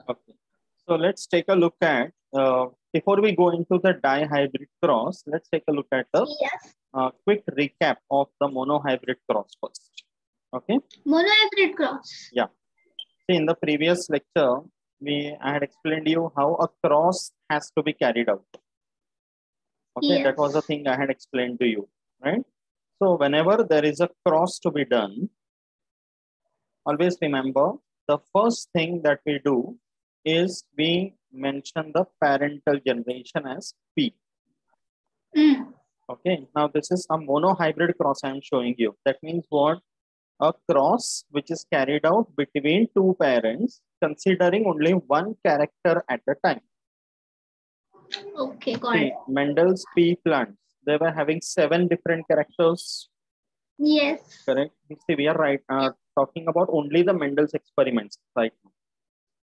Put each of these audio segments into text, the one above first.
Okay. So let's take a look at, before we go into the dihybrid cross, let's take a look at the Yes. quick recap of the monohybrid cross first. Okay. Monohybrid cross. Yeah. See, in the previous lecture, I had explained you how a cross has to be carried out. Okay, that was the Yes. thing I had explained to you, right? So whenever there is a cross to be done, always remember the first thing that we do is we mention the parental generation as P. Okay, now this is a monohybrid cross I am showing you. That means what? A cross which is carried out between two parents, considering only one character at a time. Okay, got See, it. Mendel's pea plants, they were having 7 different characters. Yes. Correct. See, we are talking about only the Mendel's experiments right now.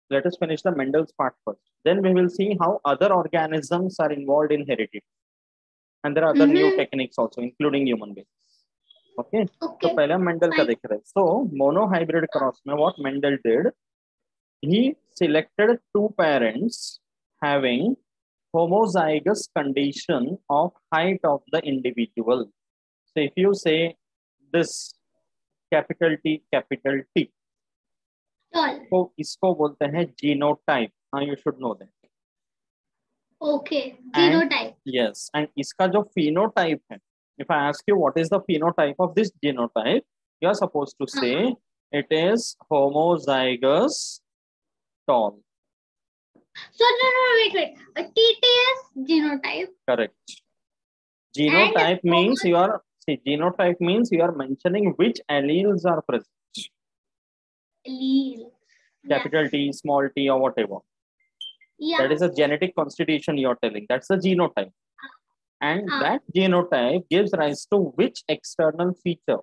Let us finish the Mendel's part first. Then we will see how other organisms are involved in heredity. And there are other new techniques also, including human beings. Okay. Okay. So पहले हम Mendel का देख रहे हैं. So monohybrid cross में what Mendel did, he selected two parents having homozygous condition of height of the individual. So if you say this capital T, तो इसको बोलते हैं genotype. Now you should know that. Okay, genotype. Yes, and इसका जो phenotype है, if I ask you what is the phenotype of this genotype, you are supposed to say it is homozygous tall. So wait. A TT is genotype. Correct. Genotype means genotype means you are mentioning which alleles are present. Allele. Capital T, small t, or whatever. Yeah. That is a genetic constitution you are telling. That's the genotype. And that genotype gives rise to which external feature?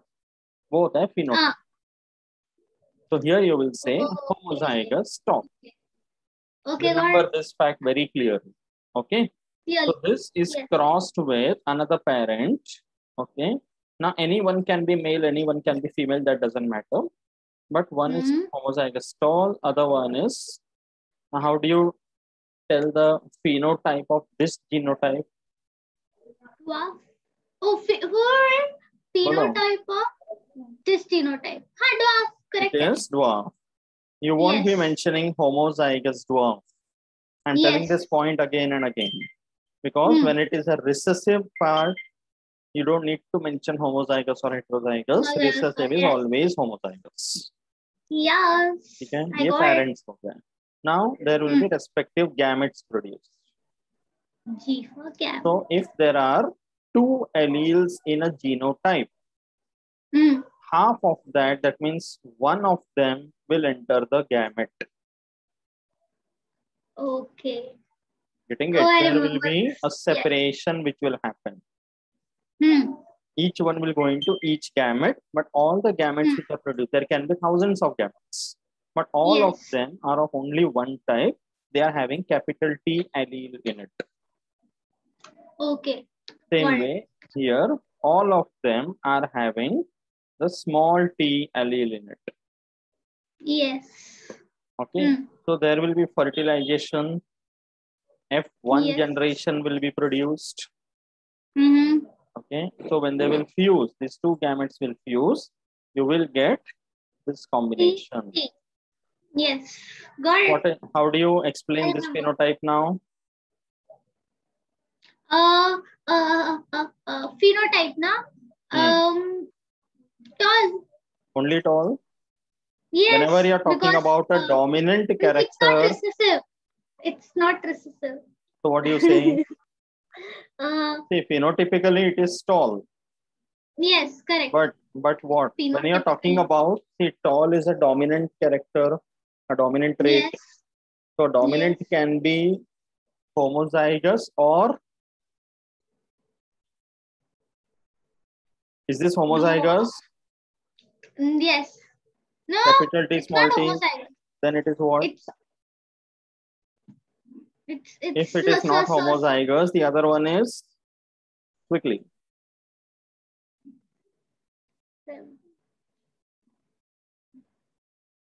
Both a phenotype. So here you will say homozygous tall. Okay. Remember this fact very clearly. Okay. Yeah. So this is crossed with another parent. Okay. Now anyone can be male, anyone can be female. That doesn't matter. But one is homozygous tall. Other one is. How do you tell the phenotype of this genotype? Wow. Oh, phenotype of this genotype. Dwarf. Correct. It is dwarf. You won't be mentioning homozygous dwarf. I'm telling this point again and again. Because when it is a recessive part, you don't need to mention homozygous or heterozygous. Recessive is always homozygous. Yes. Okay? ये parents हो गए. Now there will be respective gametes produced. G for gamete. So if there are two alleles in a genotype, half of that means one of them will enter the gamete. Okay. Getting it? There will be a separation which will happen. Each one will go into each gamete, but all the gametes which are produced, there can be thousands of gametes, but all of them are of only one type. They are having capital T allele in it. Okay. Same way here, all of them are having the small t allele in it. Yes. Okay. So there will be fertilization. F1 generation will be produced. Okay. So when they will fuse, these two gametes will fuse, you will get this combination. Yes. Got it. How do you explain this phenotype now? Phenotype na? Tall. Only tall? Yes. Whenever you are talking about a dominant character. It's not recessive. It's not recessive. So what do you say? See, phenotypically it is tall. Yes, correct. But what? When you are talking about, see, tall is a dominant character, a dominant trait. Yes. So dominant can be homozygous or is this homozygous? Yes. No. Capital T, small t. Then it is what? If it is not homozygous, the other one is quickly.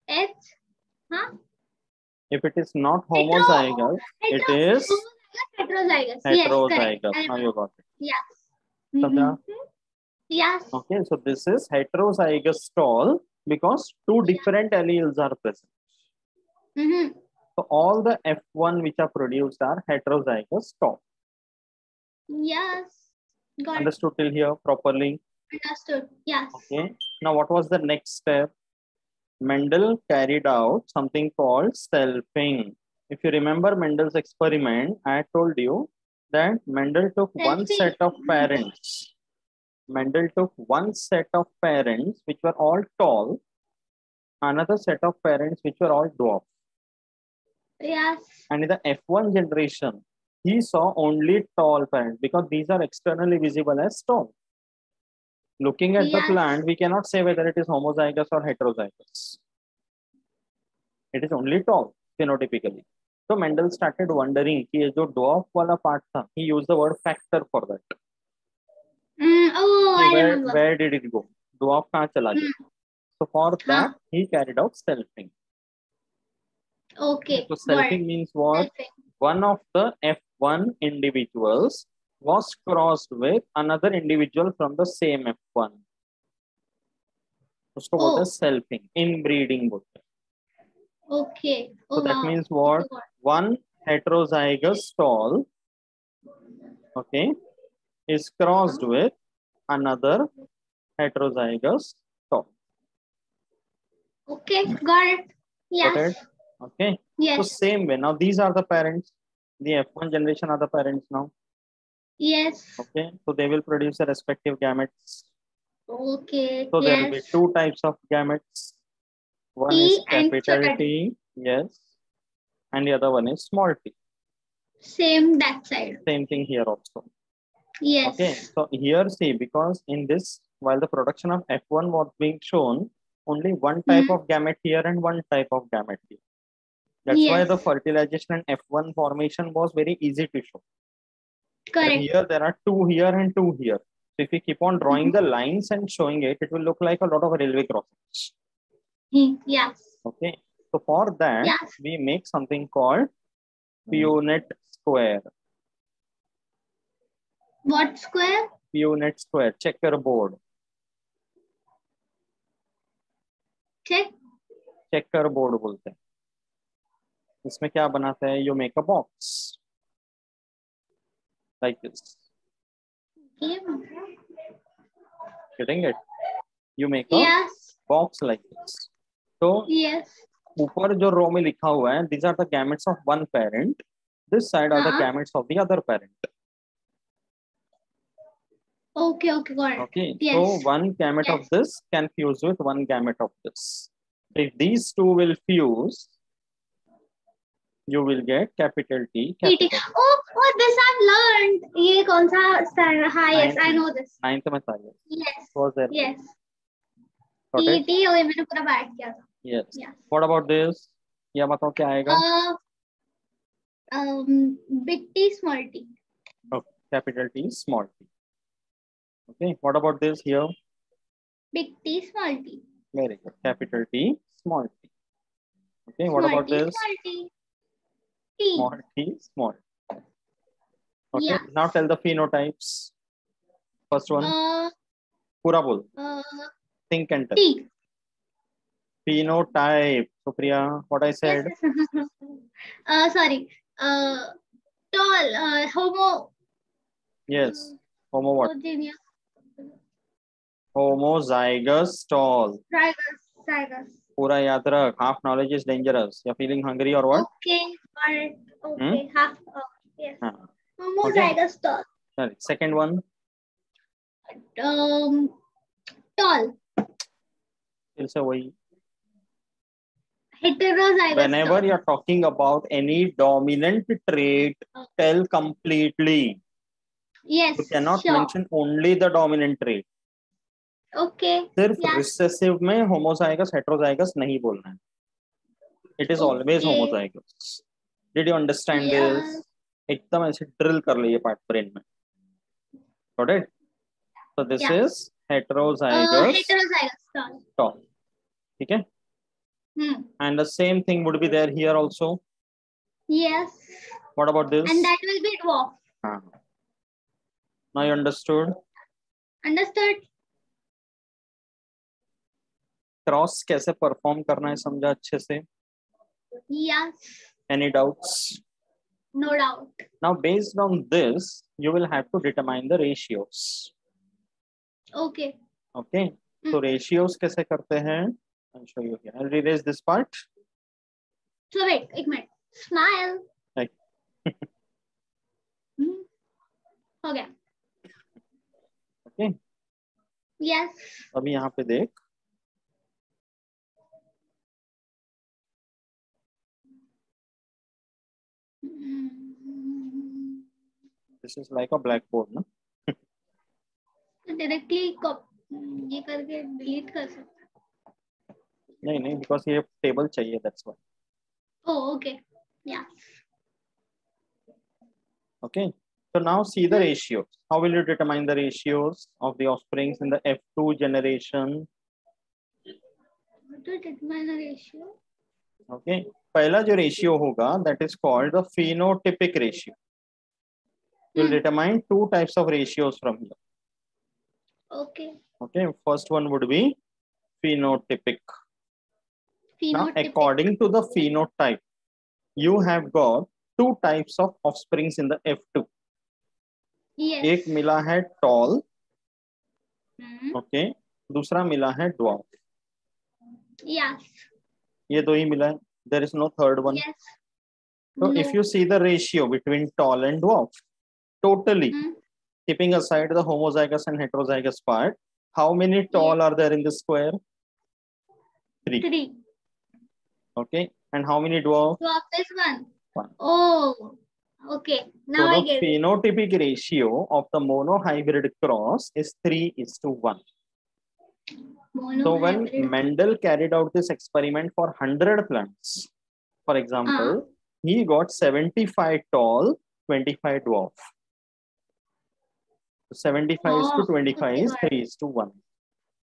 H? Huh? If it is not homozygous, it is heterozygous. Yes, heterozygous. correct. Now you got it. Yes. Sandhya? Yes. Okay, so this is heterozygous stall because two different alleles are present. So all the F1 which are produced are heterozygous stall. Yes. Got Understood till here properly? Understood. Yes. Okay. Now what was the next step? Mendel carried out something called selfing. If you remember Mendel's experiment, I told you that Mendel took one set of parents. Mendel took one set of parents which were all tall, another set of parents which were all dwarf. Yes. And in the F1 generation, he saw only tall parents because these are externally visible as tall. Looking at the plant, we cannot say whether it is homozygous or heterozygous. It is only tall phenotypically. So Mendel started wondering कि ये जो dwarf वाला part था, he used the word factor for that. I remember. Where did it go? Dwarf कहाँ चला गया? So for that, he carried out selfing. Okay. So selfing means what? One of the F1 individuals was crossed with another individual from the same F1. उसको बोलते हैं selfing, inbreeding बोलते हैं. Okay. So that means what? One heterozygous stall, okay, is crossed with another heterozygous stall. Okay, got it. Yes. Got it? Okay. Yes. So same way. Now these are the parents. The F1 generation are the parents now. Yes. Okay. So they will produce the respective gametes. Okay. So there will be two types of gametes. One T is capital and T, yes, and the other one is small t. Same that side. Same thing here also. Yes. Okay, so here see, because in this, while the production of F1 was being shown, only one type of gamete here and one type of gamete here. That's why the fertilization and F1 formation was very easy to show. Correct. But here there are two here and two here. So if we keep on drawing the lines and showing it, it will look like a lot of railway crossings. Yes. Okay. So for that, we make something called Punnett square. What square? Punnett square, checkerboard. Checkerboard बोलते हैं. इसमें क्या बनाते हैं? You make a box like this. Getting it? You make a box like this. So ऊपर जो रो में लिखा हुआ है, these are the gametes of one parent. This side are the gametes of the other parent. Okay, got it. Okay, so one gamete of this can fuse with one gamete of this. If these two will fuse, you will get capital T. Capital T. Oh, this I've learned. ये कौन सा standard? Yes, I know this. 9th में था ये. Yes. Was there? Yes. T और मैंने पूरा बैठ किया था. Yes. What about this? या बताओ क्या आएगा? Big T, small t. Okay, capital T, small t. Okay, what about this here? Big T, small t. Very good. Capital T, small t. Okay, what about this? Small t. T. Small t, small. Okay, now tell the phenotypes. First one. Pura bol. Think and tell. T. Phenotype. Supriya, what I said? Sorry. Tall. Homo. Yes. Homo what? Homogeneous. Homozygous tall. Zygous. Pura याद रख. Half knowledge is dangerous. You're feeling hungry or what? Okay, got it. Okay, half. Yes. Homozygous tall. Sorry. Second one. Tall. फिर से वही. Heterozygous. Whenever you're talking about any dominant trait, tell completely. Yes. You cannot mention only the dominant trait. Okay. सिर्फ recessive में homozygous, heterozygous नहीं बोलना है. It is always homozygous. Did you understand this? एकदम ऐसे drill कर लिए part brain में. Got it? So this is heterozygous. Heterozygous tall. Tall. ठीक है? And the same thing would be there here also. Yes. What about this? And that will be dwarf. Now you understood? Understood? Cross कैसे perform करना है समझा अच्छे से? Yes. Any doubts? No doubt. Now based on this, you will have to determine the ratios. Okay. Okay. So ratios कैसे करते हैं? I'll show you here. I'll erase this part. So wait, एक minute. Smile. हो गया. Okay. Yes. अभी यहाँ पे देख. This is like a blackboard, ना? Directly ये करके delete कर सकते. नहीं, because ये table चाहिए, that's why. Oh, okay. Yeah. Okay. So now see the ratios. How will you determine the ratios of the offsprings in the F2 generation? To determine the ratio. Okay. पहला जो ratio होगा, that is called the phenotypic ratio. You will determine two types of ratios from here. Okay. Okay. First one would be phenotypic. Now, Phenotypic. according to the phenotype, you have got two types of offsprings in the F2. Yes. एक मिला है tall, okay, दूसरा मिला है dwarf. Yes. ये दो ही मिला है. There is no third one. Yes. So No. if you see the ratio between tall and dwarf, totally, keeping aside the homozygous and heterozygous part, how many tall are there in the square? 3. 3. Okay. And how many dwarf? Dwarf is 1. 1. Oh. Okay. Now so I the get phenotypic ratio of the monohybrid cross is 3:1. So when Mendel carried out this experiment for 100 plants, for example, he got 75 tall, 25 dwarf. So 75 is to 25 is 3:1.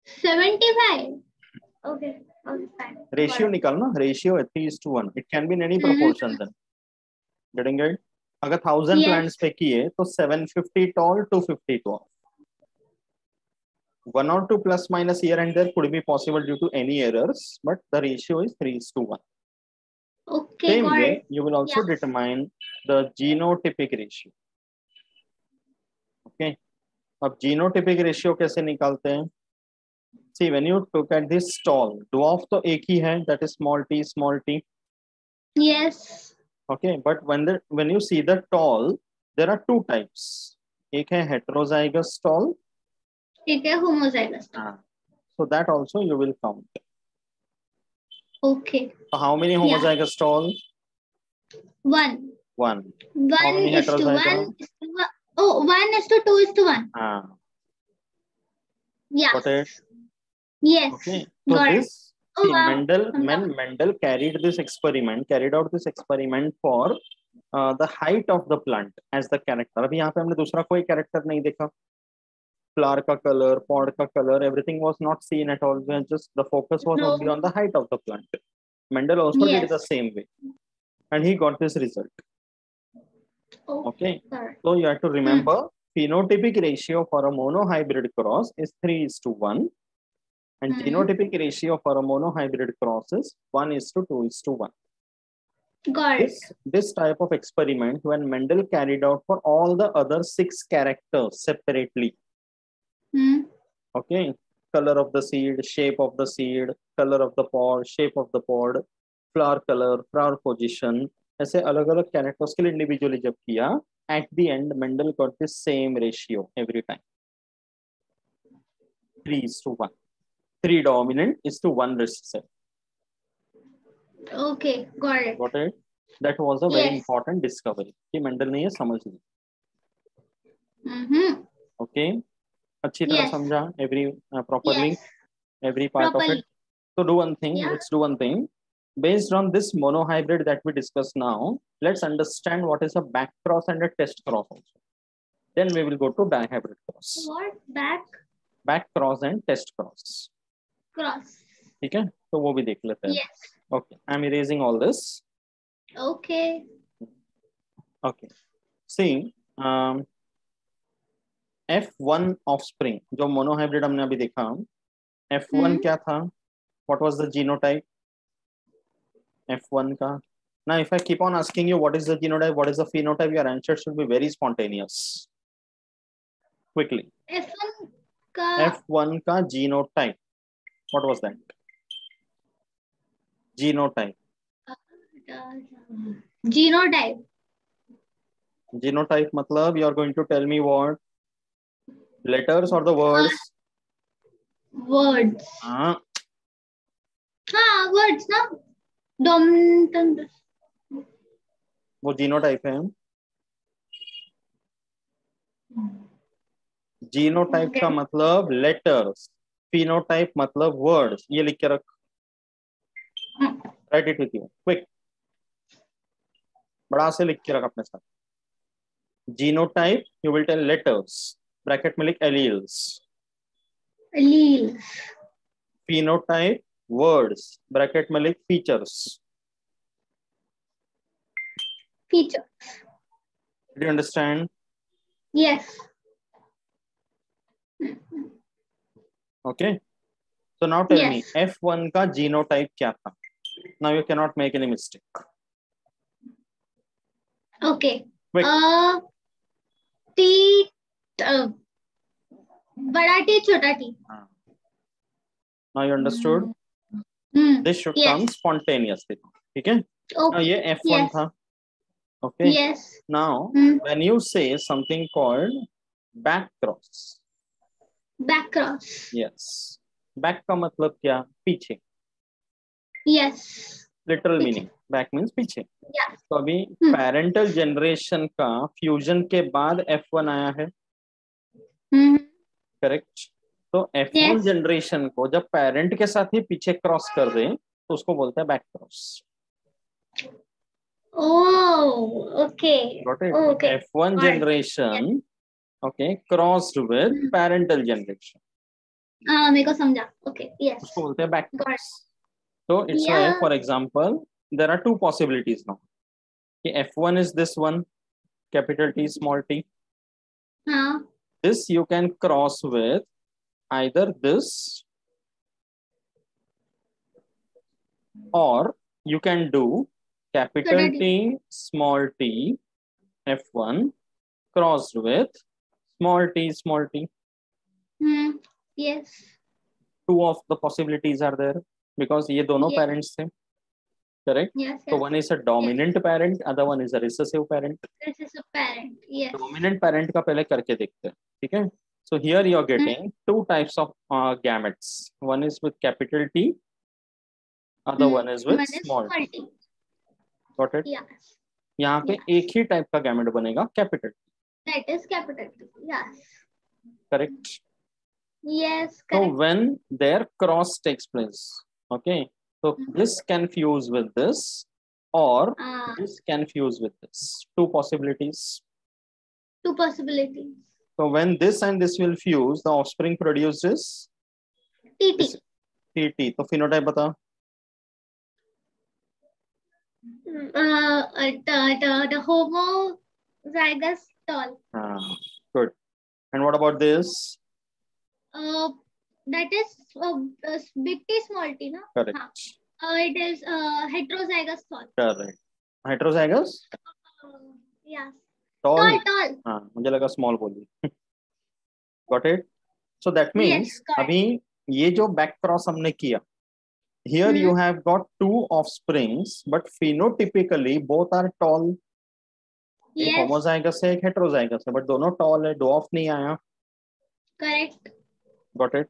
75. Okay. Okay, fine. Ratio निकालना, ratio 3:1. It can be in any proportion then. Getting it? अगर 1000 plants पे किए तो 750 tall, 250 dwarf. 1 or 2 plus minus here and there could be possible due to any errors, but the ratio is 3:1. Okay. Same way, you will also determine the genotypic ratio. Okay. अब genotypic ratio कैसे निकालते हैं? See, when you look at this tall, dwarf तो एक ही है, that is small t. Yes. Okay, but when you see the tall, there are two types. एक है heterozygous tall. एक है homozygous. So that also you will count. Okay. So how many homozygous tall? 1. 1. 1 is to 1. Oh, 1:2:1. Yeah. Got it? Yes. Okay. So got this it. Mendel carried out this experiment for the height of the plant as the character. अभी यहाँ पे हमने दूसरा कोई character नहीं देखा. Flower का color, pod का color, everything was not seen at all. Just the focus was only on the height of the plant. Mendel also did it the same way, and he got this result. Okay. So you have to remember phenotypic ratio for a monohybrid cross is 3:1. And genotypic ratio for a monohybrid cross is 1:2:1. Got it. This type of experiment, when Mendel carried out for all the other 6 characters separately. Okay, color of the seed, shape of the seed, color of the pod, shape of the pod, flower color, flower position, ऐसे अलग-अलग characters के लिए individually जब किया, at the end Mendel got the same ratio every time. 3:1. 3 dominant is to 1 recessive. Okay, got it. Got it? That was a very important discovery. कि Mendel ने ये समझ ली. Okay. अच्छी तरह समझा properly every part of it. So do one thing. Let's do one thing. Based on this monohybrid that we discussed now, let's understand what is a back cross and a test cross also. Then we will go to dihybrid cross. What? Back cross and test cross. Cross. ठीक है? तो वो भी देख लेते हैं. Yes. Okay. I'm erasing all this. Okay. Okay. See, F1 offspring जो monohybrid हमने अभी देखा, F1 क्या था? What was the genotype? F1 का. Now, if I keep on asking you what is the genotype, what is the phenotype, your answer should be very spontaneous. Quickly. F1 का genotype. What was that? Genotype. Genotype. Genotype मतलब you are going to tell me what? Letters or the words? Words. हाँ, words ना. Dominant. वो genotype है. Genotype का मतलब letters, phenotype मतलब words. ये लिख के रख. Write it with you quick. बड़ा से लिख के रख अपने साथ. Genotype you will tell letters, bracket में लिख alleles. Alleles. Phenotype words, bracket में लिख features. Features. Did you understand? Yes. Okay. So now tell me Yes. F1 का जीनोटाइप क्या था? Now you cannot make any mistake. Okay. Quick. T. बड़ा T छोटा T. Now you understood? This should come spontaneously. ठीक है? Now ये F1 था. Okay. Yes. Now when you say something called back cross. Back cross. Yes. Back का मतलब क्या? पीछे. Yes. Literal meaning. Back means पीछे. Yeah. तो अभी पेरेंटल जनरेशन का फ्यूजन के बाद F1 आया है. करेक्ट. तो F1 जनरेशन को जब पेरेंट के साथ ही पीछे क्रॉस कर दे तो उसको बोलते हैं back cross. Oh, okay. Got it? Okay. F1 generation, okay, crossed with parental generation. मेरे को समझा. Okay. Yes. उसको बोलते हैं back cross. So it's like, for example, there are two possibilities now. F1 is this one, capital T, small t. This you can cross with either this, or you can do capital T, small t, F1 crossed with small t, small t. Yes. Two of the possibilities are there because ये दोनों parents थे. Correct? Yes. So one is a dominant parent, other one is a recessive parent. Recessive parent. Yes. Dominant parent का पहले करके देखते हैं. ठीक है? So here you are getting two types of gametes. One is with capital T, other one is with small t. Got it? Yes. यहाँ पे एक ही टाइप का गैमेट बनेगा capital. That is capital T. Yes. Correct? Yes. So Correct. when their cross takes place, okay, so this can fuse with this, or this can fuse with this. Two possibilities. Two possibilities. So when this and this will fuse, the offspring produces TT. TT. तो phenotype बता. The homozygous tall. Good. And what about this? That is big T, small t, no? Correct. It is heterozygous tall. Correct. Heterozygous? Yes. Tall. Tall. हाँ, मुझे लगा small बोली. Got it? So that means अभी ये जो back cross हमने किया, here you have got two offsprings, but phenotypically both are tall. एक homozygous है, एक heterozygous है, but दोनों tall है, dwarf नहीं आया. Correct. Got it?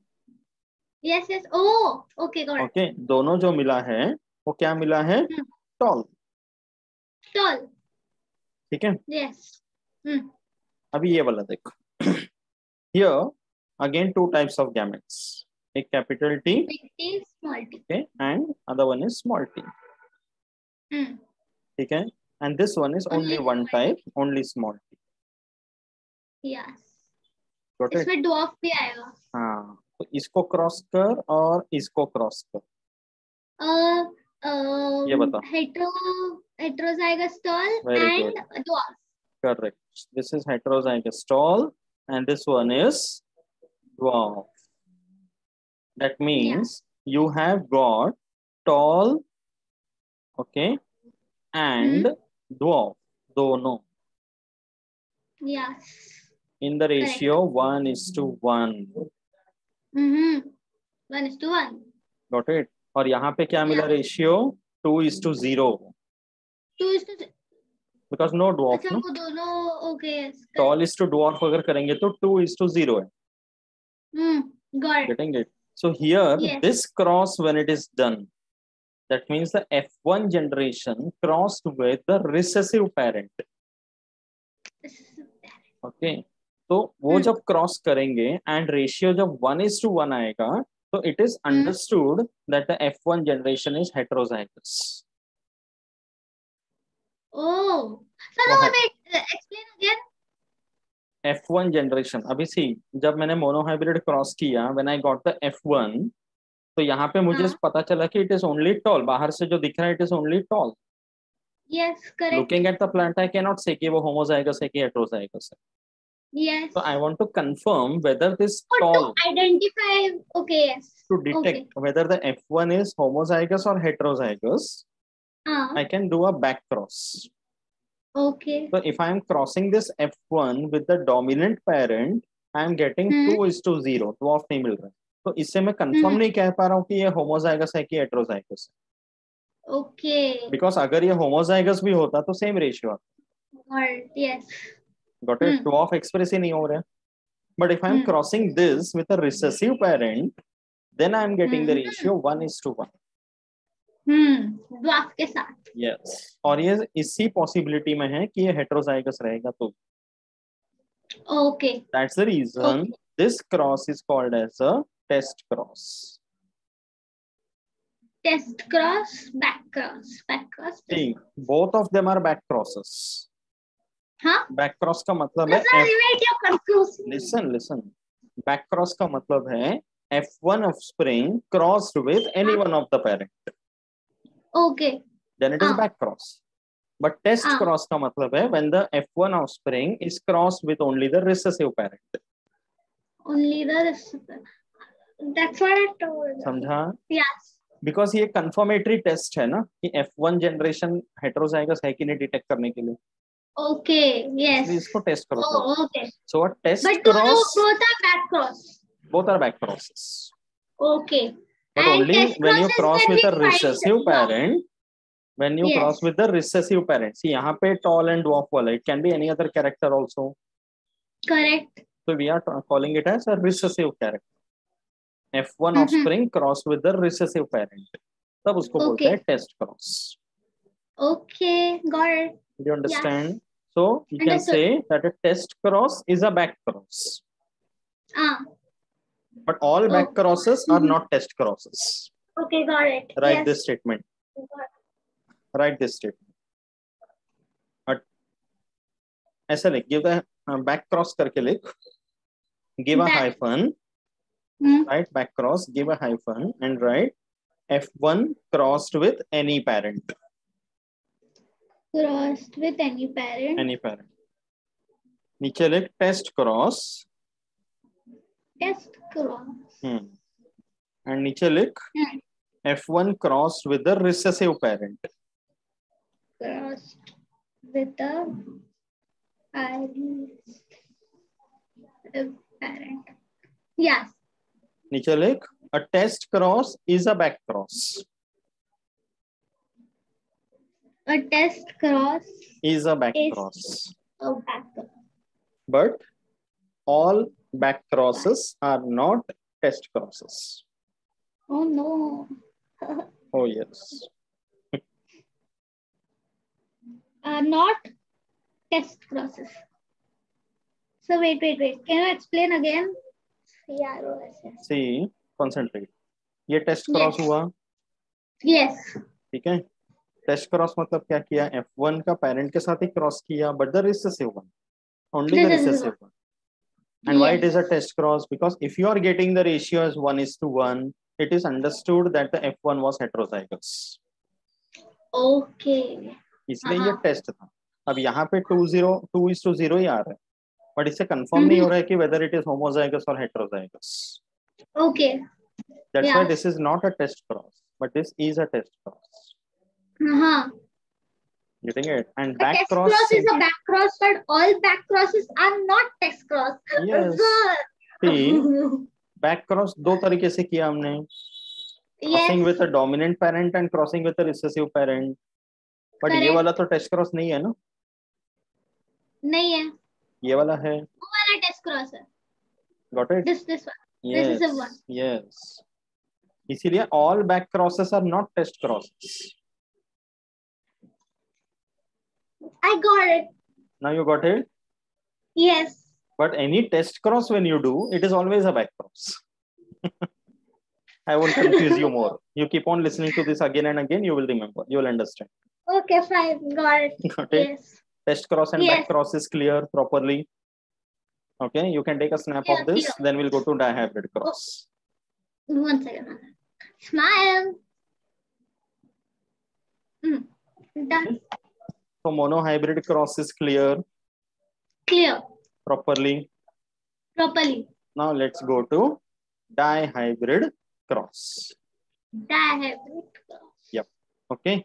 Yes. Oh, okay, got it. Okay, दोनों जो मिला है, वो क्या मिला है? Tall. Tall. ठीक है? Yes. अभी ये वाला देखो. Here again two types of gametes. एक capital T, big T, small t. Okay, and other one is small t. ठीक है? And this one is only one type, only small t. Yes. Got it? इसमें dwarf भी आएगा. हाँ, तो इसको cross कर और इसको क्रॉस कर. ये बता. Heterozygous tall Very and good. dwarf. Correct. This is heterozygous tall and this one is dwarf. That means you have got tall, okay, and dwarf, dono. Yes. In the ratio 1:1. 1:1. Got it? और यहाँ पे क्या मिला ratio? 2:0. 2:0. Because no dwarf. अच्छा, वो दोनों okay. Tall is to dwarf अगर करेंगे तो 2:0 है. Got it. Getting it? So here, this cross when it is done, that means the F1 generation crossed with the recessive parent. Okay. तो वो जब क्रॉस करेंगे एंड रेशियो जब 1:1 आएगा तो it is understood that the F1 generation is heterozygous. Oh, so explain again. F1 generation अभी सी जब मैंने मोनोहाइब्रिड क्रॉस किया when I got the F1 तो यहाँ पे मुझे पता चला कि इट इज ओनली टॉल. बाहर से जो दिख रहा है it is only tall. Yes, correct. Looking at the plant I cannot say कि वो होमोजाइगस है कि हेटेरोजाइगस है. Yes. So I want to confirm whether this or tall to identify. Okay, yes. To detect whether the F1 is homozygous or heterozygous, I can do a back cross. Okay. So if I am crossing this F1 with the dominant parent, I am getting 2:0. Dwarf नहीं मिल रहा है. तो इससे मैं confirm नहीं कह पा रहा हूँ कि ये होमोजाइगस है कि हेटेरोजाइगस है. Okay. Because अगर ये होमोजाइगस भी होता तो सेम रेशियो आता. Yes. Got it? Dwarf express ही नहीं हो रहा है. But if I am crossing this with a recessive parent, then I am getting the ratio 1:1. Dwarf के साथ. Yes. और ये इसी possibility में है कि ये heterozygous रहेगा तो. Okay. That's the reason this cross is called as a test cross. Test cross, back cross, back cross. See, both of them are back crosses. हाँ? Back cross का मतलब है listen. Back cross का मतलब है F1 offspring crossed with any one of the parent. Okay. Then it is back cross. But test cross का मतलब है when the F1 offspring is crossed with only the recessive parent. Only the recessive. That's what I told. समझा? Yes. Because ये confirmatory test है ना कि F1 generation heterozygous है कि नहीं detect करने के लिए. Okay. Yes. इसको test cross. Oh, okay. So a test but cross. But both are back cross. Both are back crosses. Okay. But and only when you cross with a recessive parent. When you cross with the recessive parent. See, यहाँ पे tall and dwarf वाला. It can be any other character also. Correct. So we are calling it as a recessive character. F1 offspring crossed with the recessive parent. तब उसको बोलते हैं test cross. Okay, got it. Do you understand? Yes. So you can say that a test cross is a back cross. But all back crosses are not test crosses. Okay, got it. Write this statement. Write this statement. But ऐसा लिख, give the back cross करके लिख. Give a hyphen. Right, back cross. Give a hyphen and write F1 crossed with any parent. Crossed with any parent. Any parent. नीचे लिख test cross. Test cross. And नीचे लिख F1 crossed with the recessive parent. Crossed with the parent. Yes. नीचे लिख a test cross is a back cross. A test cross is a back cross. A back cross. But all back crosses are not test crosses. Oh no. Oh yes. Not test crosses. So wait. Can you explain again? See, concentrate. ये test cross हुआ? Yes. ठीक है? Test cross मतलब क्या किया? F1 का parent के साथ ही cross किया, but the recessive one. Only the recessive one. And why it is a test cross? Because if you are getting the ratio as 1:1, it is understood that the F1 was heterozygous. Okay. इसलिए ये test था. अब यहाँ पे 2:0 ही आ रहा है, but इससे confirm नहीं हो रहा है कि whether it is homozygous or heterozygous. Okay. That's why Yeah. this is not a test cross, but this is a test cross. Getting it? And back test cross. cross is a back cross, but all back crosses are not test cross. Yes. See, back cross दो तरीके से किया हमने. Crossing with a dominant parent and crossing with a recessive parent. But ये वाला तो test cross नहीं है ना? नहीं है. ये वाला है. वो वाला test cross है. Got it? This one. Yes. This is the one. Yes. इसीलिए all back crosses are not test crosses. I got it. Now you got it? Yes. But any test cross when you do, it is always a back cross. I won't confuse you more. You keep on listening to this again and again, you will remember. You will understand. Okay, fine. Got it. Got it? Yes. Test cross and back cross is clear properly. Okay, you can take a snap of this. Then we'll go to dihybrid cross. One second. Smile. Done. So monohybrid cross is clear. Clear. Properly. Now let's go to dihybrid cross. Dihybrid cross. Yep. Okay.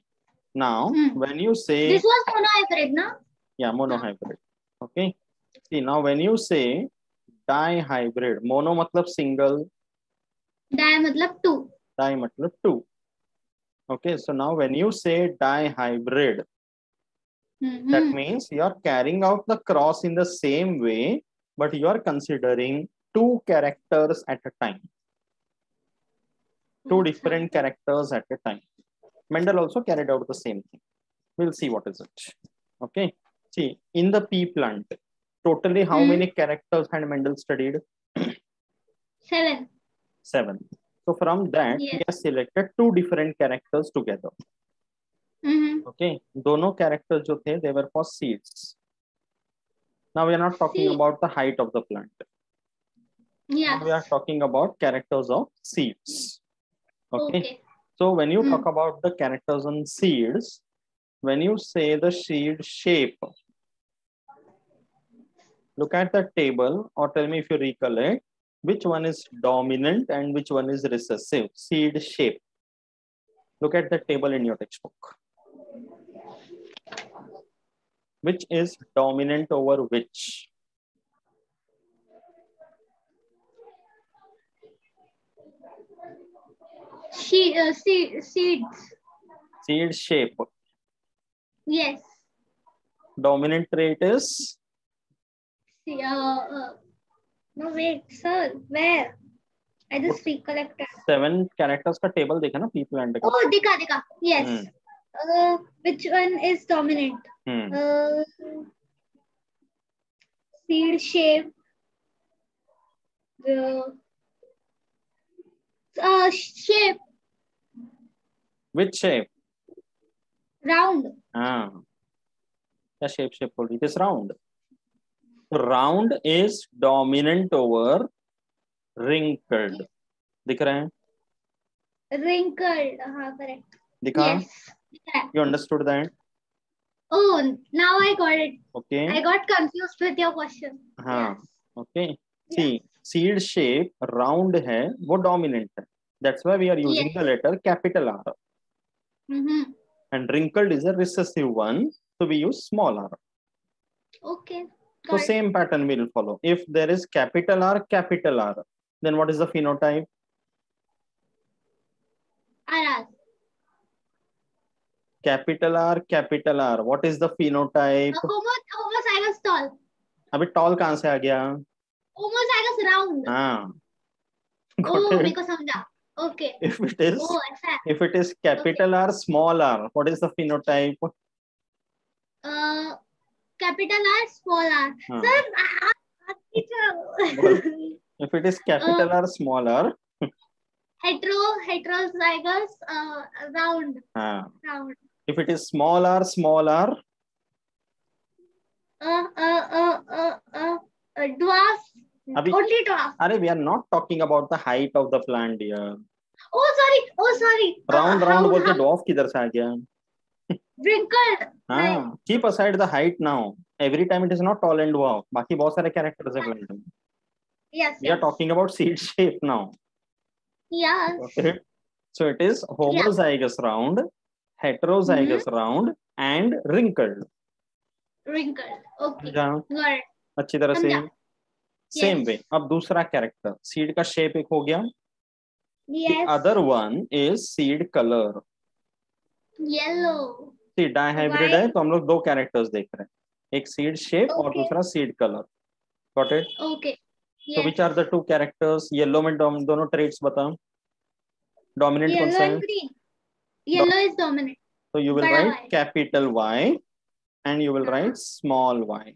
Now when you say this was monohybrid, no? Yeah, monohybrid. Okay. See, now when you say dihybrid, mono matlab single, di matlab two. Di matlab two. Okay, so now when you say dihybrid, that means you are carrying out the cross in the same way, but you are considering two characters at a time. Two different characters at a time. Mendel also carried out the same thing. We'll see what is it. Okay. See, in the pea plant, totally how many characters had Mendel studied? 7. 7. So from that, he has selected two different characters together. Okay. Dono characters jo the, they were for seeds. Now we are not talking about the height of the plant. Yeah. We are talking about characters of seeds. Okay. So when you talk about the characters on seeds, when you say the seed shape, look at the table or tell me if you recollect which one is dominant and which one is recessive. Seed shape. Look at the table in your textbook. Which is dominant over which? Seeds. Seed shape. Yes. Dominant trait is? No, wait, sir. Where? I just recollected. 7 characters का table देखा ना pea plant का? Oh, दिखा. Yes. Which one is dominant? Seed shape. Shape. Which shape? Round. क्या shape बोल रही? It is round. Round is dominant over wrinkled. दिख रहा है? Wrinkled. हाँ, correct. दिखा? Yes. You understood that? Oh, now I got it. Okay. I got confused with your question. हाँ. Yes. Okay. See, seed shape round है, वो dominant है. That's why we are using the letter capital R. And wrinkled is a recessive one, so we use small r. Okay. So same pattern will follow. If there is capital R, then what is the phenotype? RR. Capital R. What is the phenotype? Homozygous tall. अबे tall कहाँ से आ गया? Homozygous round. हाँ. मेरे को समझा. Okay. If it is capital R, small r, what is the phenotype? Capital R, small r. Sir, if it is capital R, small r. Heterozygous, round. Round. If it is small r. Dwarf. Only dwarf. Arey, we are not talking about the height of the plant here. Oh, sorry. Round बोल के dwarf किधर से आ गया? Wrinkled. Right. Keep aside the height now. Every time it is not tall and wow. बाकी बहुत सारे characters है plant में. Yes. We are talking about seed shape now. Yes. Okay. So it is homozygous round, heterozygous round, and wrinkled. Wrinkled. Okay. Got it. अच्छी तरह से. Same way. अब दूसरा character. Seed का shape एक हो गया. Yes. The other one is seed color. Yellow. See, dihybrid है तो हम लोग दो characters देख रहे हैं. एक seed shape और दूसरा seed color. Got it? Okay. Yes. So which are the two characters? Yellow में दोनों traits बताओ. Dominant कौन सा है? Yellow and green. Yellow is dominant. So you will write capital Y and you will write small y.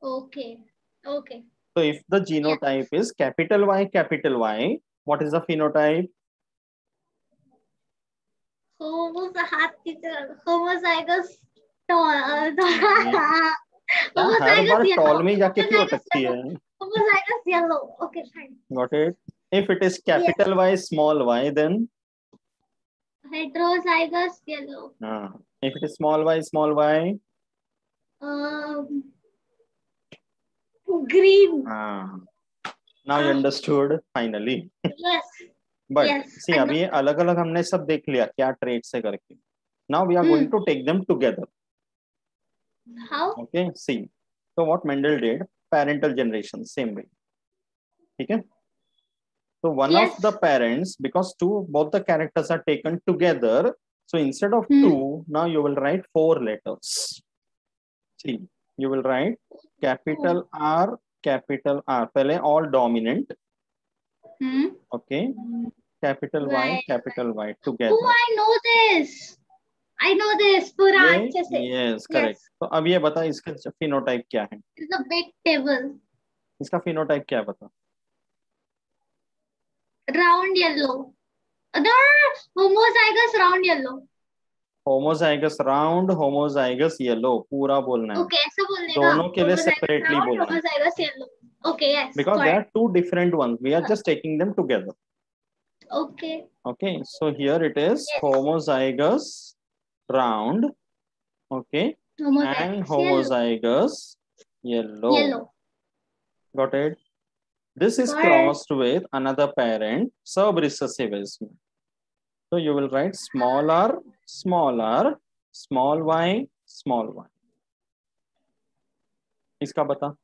Okay. Okay. So if the genotype is capital Y, what is the phenotype? Homozygous tall. Her bar tall में जाके क्यों अटकती है? Homozygous yellow. Okay, fine. Got it? If it is capital Y, small y, then heterozygous yellow. If it is small y, green. Now you understood finally. Yes. But see, अभी अलग अलग हमने सब देख लिया क्या traits है करके. Now we are going to take them together. How? Okay, see. So what Mendel did, parental generation, same way. Okay. So one of the parents, because both the characters are taken together. So instead of 2, now you will write 4 letters. See, you will write capital R, पहले all dominant. Okay. Capital Y together. Oh, I know this. पूरा अच्छे से. Yes, correct. तो अब ये बता इसका phenotype क्या है? It's a big table. इसका phenotype क्या बता? Round yellow. Homozygous round yellow. Homozygous round, homozygous yellow. पूरा बोलना है. Okay, ऐसा बोलने का. दोनों के लिए separately बोलना है. Homozygous yellow. Okay, yes. Because there are 2 different ones. We are just taking them together. Okay. Okay, so here it is homozygous round. Okay. And homozygous yellow. Got it? This is crossed with another parent, subrecessive ism. So you will write small r, small y. इसका बता.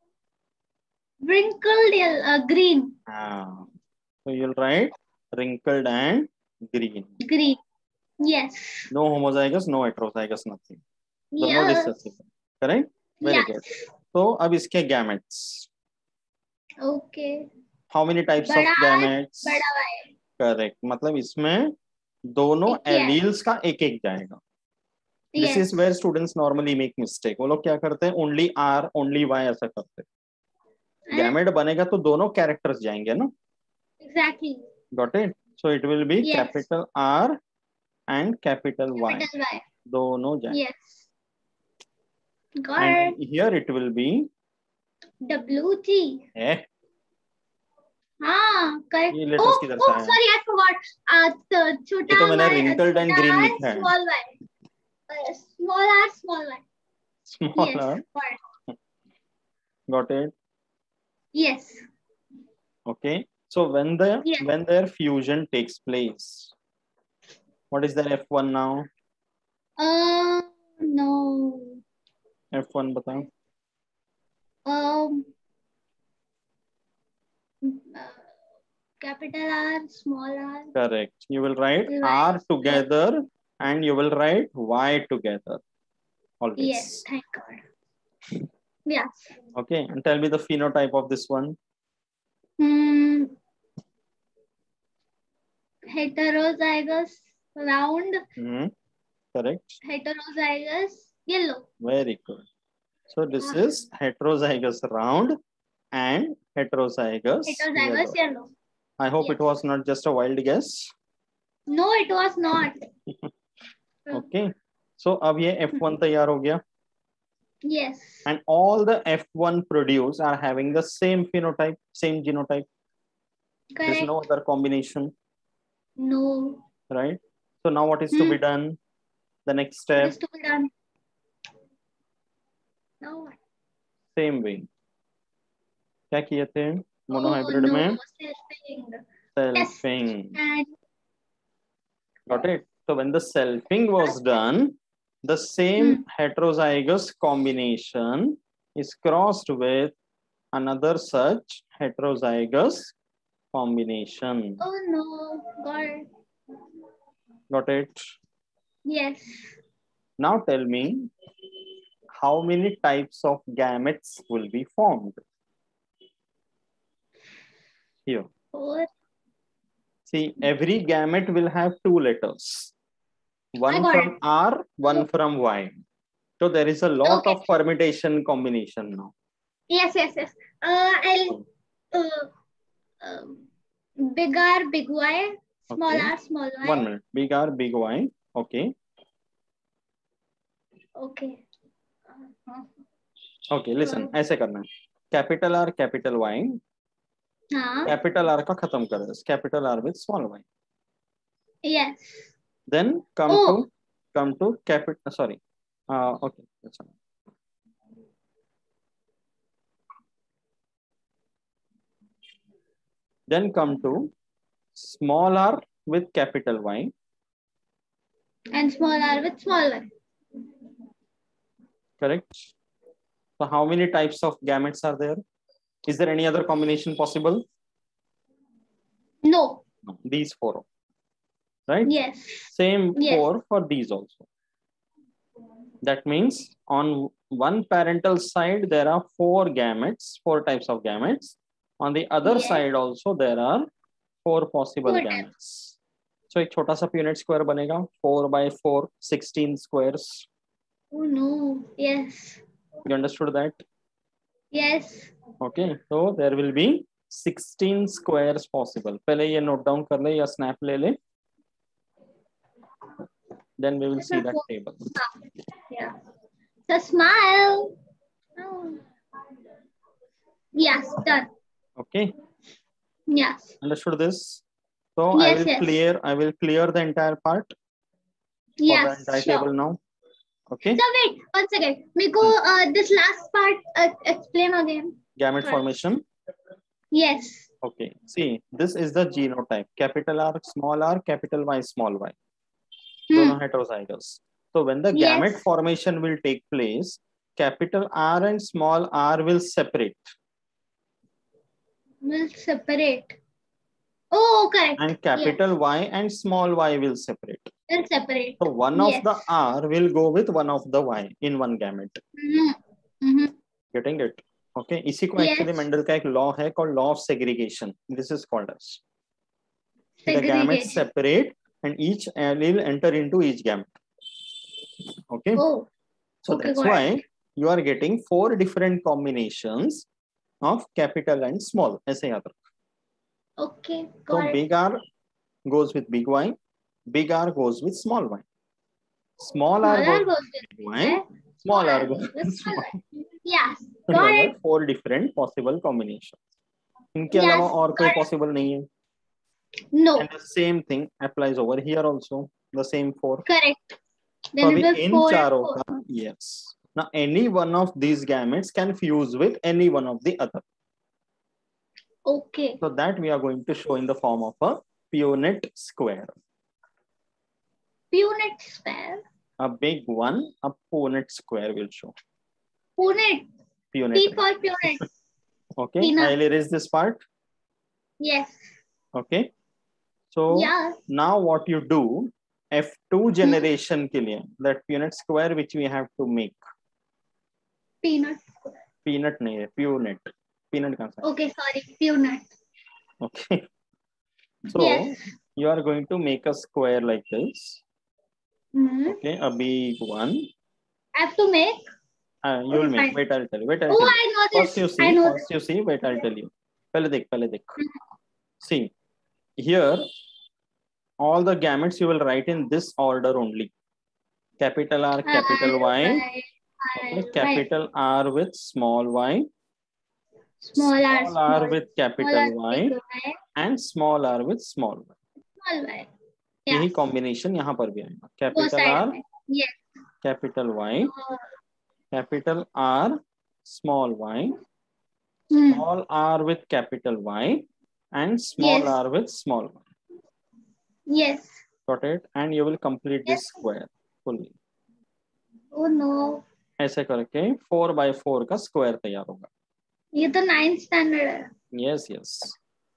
Wrinkled green. So you'll write wrinkled and green. Green. Yes. No homozygous, no heterozygous, nothing. So yes. No recessive. Correct? Very good. So अब इसके gametes. Okay. How many types of gametes? बड़ा Y. Correct. मतलब इसमें दोनों alleles का एक जाएगा. This is where students normally make mistake. वो लोग क्या करते हैं? Only R, only Y ऐसा करते हैं. Gamete बनेगा तो दोनों characters जाएंगे ना? Exactly. Got it? So it will be capital R and capital Y. Capital Y. दोनों जाएंगे. Yes. Got it. Here it will be WG. Correct. ये letters किधर से आए? Sorry, I forgot. छोटा ये तो मैंने wrinkled and green लिखा है. Small Y. Small R. Small R. Got it? Yes. Okay. So when their fusion takes place, what is their F1 now? No. F1 बताओ. Capital R, small r. Correct. You will write R together and you will write Y together. Always. Yes, thank God. Yes. Okay, and tell me the phenotype of this one. Heterozygous round. Correct. Heterozygous yellow. Very good. So this is heterozygous round and heterozygous yellow. I hope it was not just a wild guess. No, it was not. Okay. So अब ये F1 तैयार हो गया. Yes. And all the F1 produce are having the same phenotype, same genotype. Correct. There's no other combination. No. Right? So now what is to be done? The next step. This to be done. No. Same way. क्या किए थे monohybrid में? Selfing. Got it. So when the selfing was done, the same heterozygous combination is crossed with another such heterozygous combination. Oh no, got it. Got it? Yes. Now tell me, how many types of gametes will be formed? Here. 4. See, every gamete will have 2 letters. One from R, one from Y. So there is a lot of permutation combination now. Yes. Big R, big Y, small R, small Y. 1 minute. Big R, big Y. Okay. Okay, listen. ऐसे करना है. Capital R, capital Y. Capital R का खत्म कर दो. Capital R with small y. Yes. Then come to capital. Sorry. Okay. That's fine. Then come to small r with capital Y. And small r with small y. Correct. So how many types of gametes are there? Is there any other combination possible? No. These 4. Right? Yes. Same 4 for these also. That means on one parental side, there are 4 gametes, 4 types of gametes. On the other side also, there are 4 possible gametes. So एक छोटा सा Punnett square बनेगा 4 by 4, 16 squares. Oh no. Yes. You understood that? Yes. Okay. So there will be 16 squares possible. पहले ये note down कर ले या snap ले ले. Then we will see that table. Yeah. So smile. Oh. Yes, done. Okay. Yes. Understood this? So I will clear the entire part. Yes. For the entire table now. Okay. So wait, 1 second. Miko, this last part explain again. Gamete formation. Yes. Okay. See, this is the genotype. Capital R, small r, capital Y, small y. Dono heterozygous. So when the gamete formation will take place, capital R and small r will separate. Oh, correct. And capital Y and small y will separate. Will separate. So one of the R will go with one of the Y in one gamete. Getting it? Okay. इसी को actually Mendel का एक law है called law of segregation. This is called as. The gametes separate and each allele enter into each gamete. Okay. Oh. So that's why you are getting 4 different combinations of capital and small. ऐसे याद रखो. Okay. So big R goes with big Y. Big R goes with small y. Small r goes with big Y. Small r goes with small y. Yes. So there are 4 different possible combinations. इनके अलावा और कोई possible नहीं है. No. And the same thing applies over here also. The same 4. Correct. Then इन चारों का yes. Now any one of these gametes can fuse with any one of the other. Okay. So that we are going to show in the form of a Punnett square. Punnett square. A big one, a Punnett square will show. Punnett. Punnett. P for Punnett. Okay. I'll erase this part. Yes. Okay. So now what you do, F2 generation के लिए that Punnett square which we have to make. Peanut square. Peanut नहीं है, Punnett. Peanut कहाँ से? Okay, sorry, Punnett. Okay. So you are going to make a square like this. Okay, a big one. I have to make. You will make. Wait, I'll tell you. Wait, I'll tell you. I know this. First you see. Wait, I'll tell you. पहले देख. See, here all the gametes you will write in this order only. Capital R, capital Y. Okay, capital R with small y. Small r with capital Y. And small r with small y. Small y. यही combination यहाँ पर भी आएगा. Capital R Yes. capital Y, capital R, small y, Hmm. small r with capital Y, and small Yes. r with small y. Yes. Got it? And you will complete this square fully. Oh no. ऐसे करके 4x4 का square तैयार होगा. ये तो 9th standard है. Yes, yes.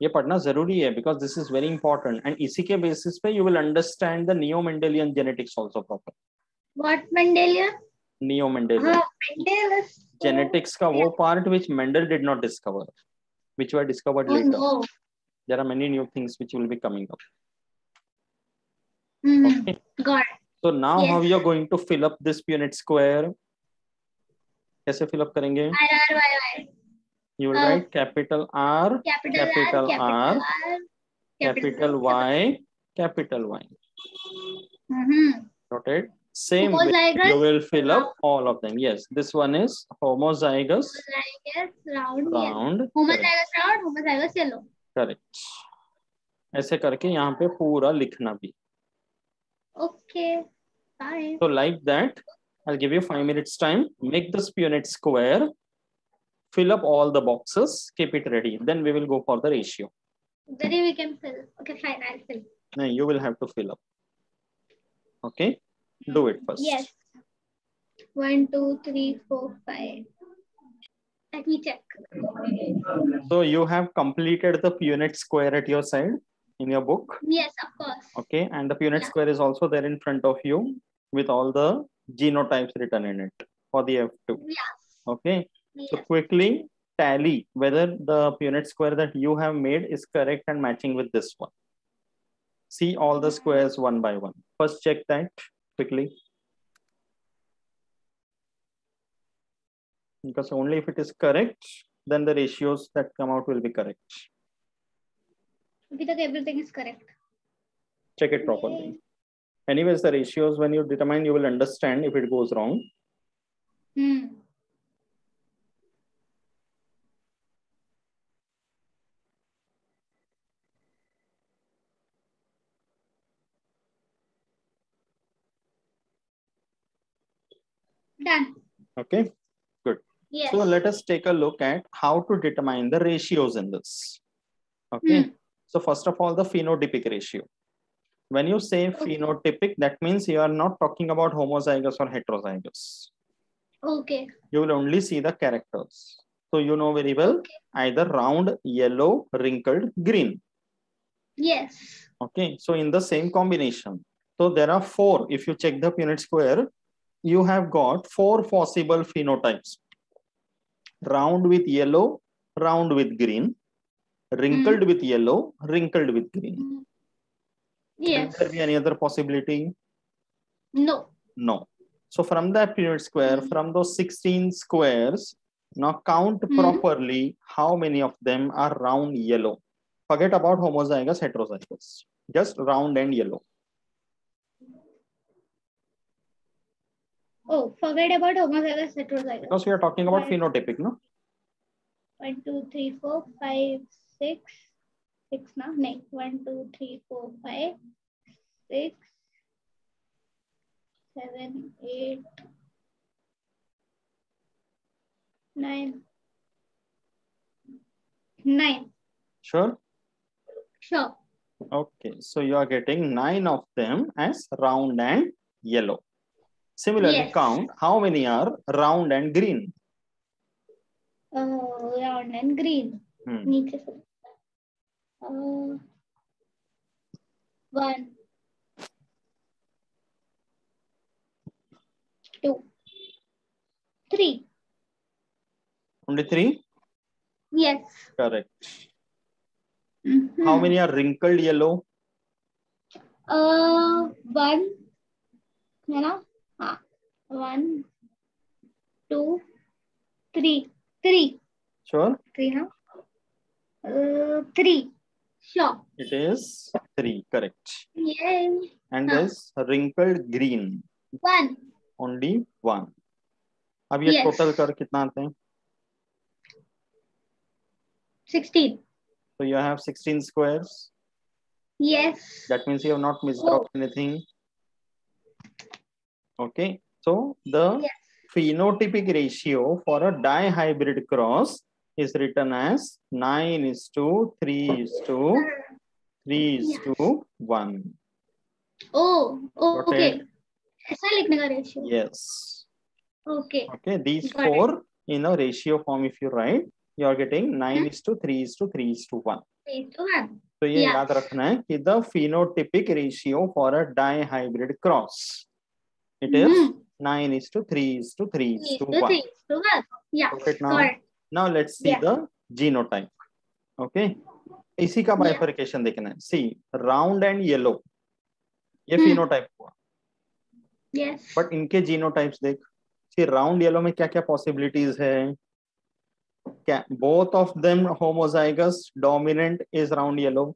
ये पढ़ना जरूरी है because this is very important and इसी के basis पे you will understand the neo-Mendelian genetics also proper. What Mendelian? Neo-Mendelian. Mendel is Genetics का वो part which Mendel did not discover, which were discovered later. No. There are many new things which will be coming up. Okay. Got it. So now how you are going to fill up this Punnett square? कैसे fill up करेंगे? R. You will write capital R, capital R, capital Y, capital Y. Got it? Same way you will fill up all of them. Yes, this one is homozygous round. Homozygous round, homozygous yellow. Correct. ऐसे करके यहाँ पे पूरा लिखना भी. Okay, fine. So like that, I'll give you 5 minutes time. Make this Punnett square. Fill up all the boxes. Keep it ready. Then we will go for the ratio. Then we can fill. Okay, fine. I'll fill. No, you will have to fill up. Okay, do it first. Yes. 1, 2, 3, 4, 5. Let me check. So you have completed the Punnett square at your side in your book. Yes, of course. Okay, and the Punnett square is also there in front of you with all the genotypes written in it for the F2. Yes. Okay, yes. So quickly tally whether the Punnett square that you have made is correct and matching with this one. See all the squares one by one. First check that quickly. Because only if it is correct, then the ratios that come out will be correct. Because everything is correct. Check it properly. Anyways, the ratios, when you determine, you will understand if it goes wrong. Done. Okay, good. Yes. So let us take a look at how to determine the ratios in this. Okay, so first of all, the phenotypic ratio. When you say phenotypic, that means you are not talking about homozygous or heterozygous. Okay. You will only see the characters. So you know very well, either round, yellow, wrinkled, green. Yes. Okay, so in the same combination. So there are 4. If you check the Punnett square, you have got 4 possible phenotypes. Round with yellow, round with green, wrinkled with yellow, wrinkled with green. Yes. Can there be any other possibility? No. No. So from that Punnett square, from those 16 squares, now count properly how many of them are round yellow. Forget about homozygous, heterozygous. Just round and yellow. Oh, forget about homozygous, heterozygous. Because we are talking about phenotypic, no? 1, 2, 3, 4, 5, 6. 6 now. Next 1, 2, 3, 4, 5, 6, 7, 8, 9. 9. Sure? Sure. Okay, so you are getting 9 of them as round and yellow. Similarly, count how many are round and green. Round and green. 1, 2, 3. Only 3? Yes. Correct. How many are wrinkled yellow? 1. You know? 1, 2, 3. 3. Sure. 3, huh? 3. Sure. It is 3, correct. Yay. And there's wrinkled green. 1. Only 1. अब ये total कर कितना आते हैं? 16. So you have 16 squares. Yes. That means you have not missed out anything. Okay, so the Yes. phenotypic ratio for a dihybrid cross is written as 9:3:3:1. Oh, Got okay. it? ऐसा लिखने का ratio. Yes. Okay. Okay, these Got it. four in a ratio form, if you write, you are getting 9:3:3:1. 3:1. तो ये Yeah. याद रखना है कि the phenotypic ratio for a dihybrid cross, it is 9:3:3:1. 3:1. Yeah. Got it now? Got it. Now let's see Yeah. the genotype. Okay, इसी का bifurcation देखना है. See, round and yellow, ये phenotype हुआ. Yes. But इनके genotypes देख. See, round yellow में क्या क्या possibilities है? Both of them homozygous, dominant is round yellow.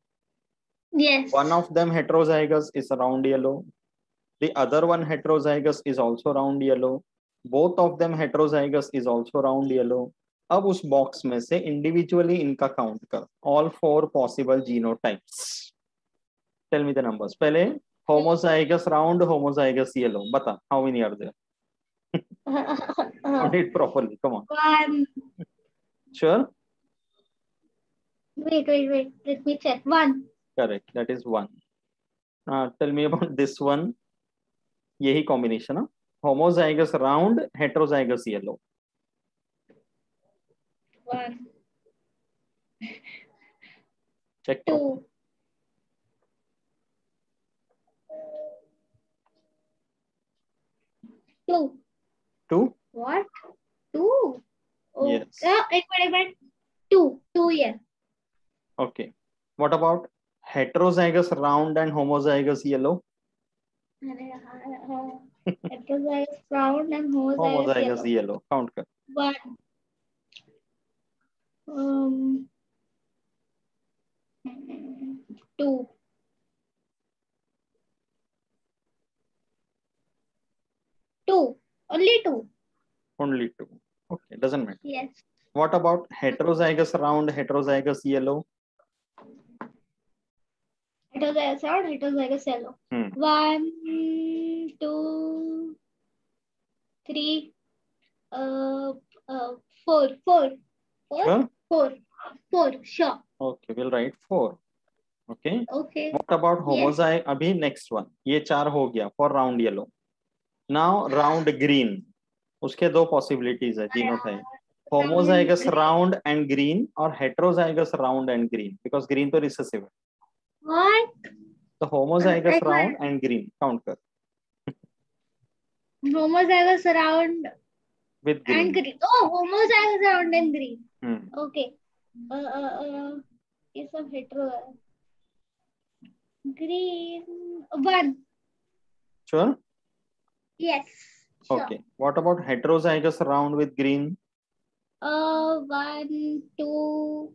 Yes. One of them heterozygous is round yellow. The other one heterozygous is also round yellow. Both of them heterozygous is also round yellow. अब उस box में से individually इनका count कर. All four possible genotypes. Tell me the numbers. पहले homozygous round, homozygous yellow. बता, how many are there? Count it properly. Come on. 1. Sure. Wait. Let me check. 1. Correct. That is 1. Tell me about this one. यही combination है. Homozygous round, heterozygous yellow. 1. Check 2. properly. 2. 2. What? 2. Oh. Yes. एक minute. 2. Yes. Okay. What about heterozygous round and homozygous yellow? Heterozygous round and Homozygous yellow. Count कर. 1. 2. 2. Only 2. Only 2. Okay, doesn't matter. Yes. What about heterozygous round, heterozygous yellow? Heterozygous round, heterozygous yellow. 1, 2, 3, 4. 4. Sure. 4. 4. Sure. Okay, we'll write 4. Okay. Okay. What about homozygous? अभी next one. ये 4 हो गया for round yellow. Now round green. उसके दो possibilities है genotype. Homozygous round and green or heterozygous round and green, because green तो recessive है. What? So homozygous round and green. Count कर. Homozygous round With green. and green. Oh, homozygous round and green. Okay. ये सब hetero है. Green 1. Sure. Yes. Sure. Okay. What about heterozygous round with green? 1, 2.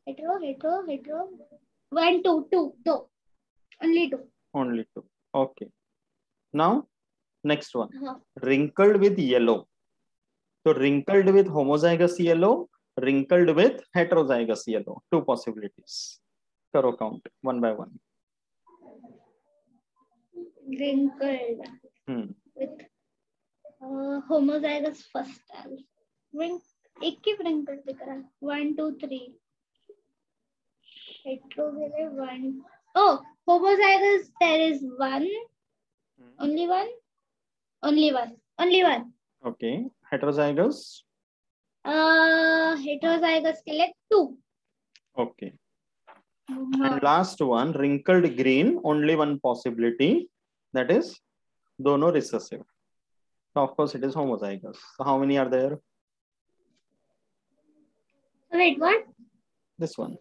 Hetero. 1, 2. Only 2. Only 2. Okay. Now, next one. Wrinkled with yellow. So wrinkled with homozygous yellow, wrinkled with heterozygous yellow. 2 possibilities. Karo count one by one. Wrinkled with homozygous first. एक ही wrinkled दिख रहा है. 1, 2, 3. Hetero 1. Oh, homozygous there is 1. Only 1. Okay. Heterozygous? Heterozygous के लिए 2. Okay. And last one, wrinkled green, only one possibility, that is dono recessive. So of course it is homozygous. So how many are there? Wait, what? This one.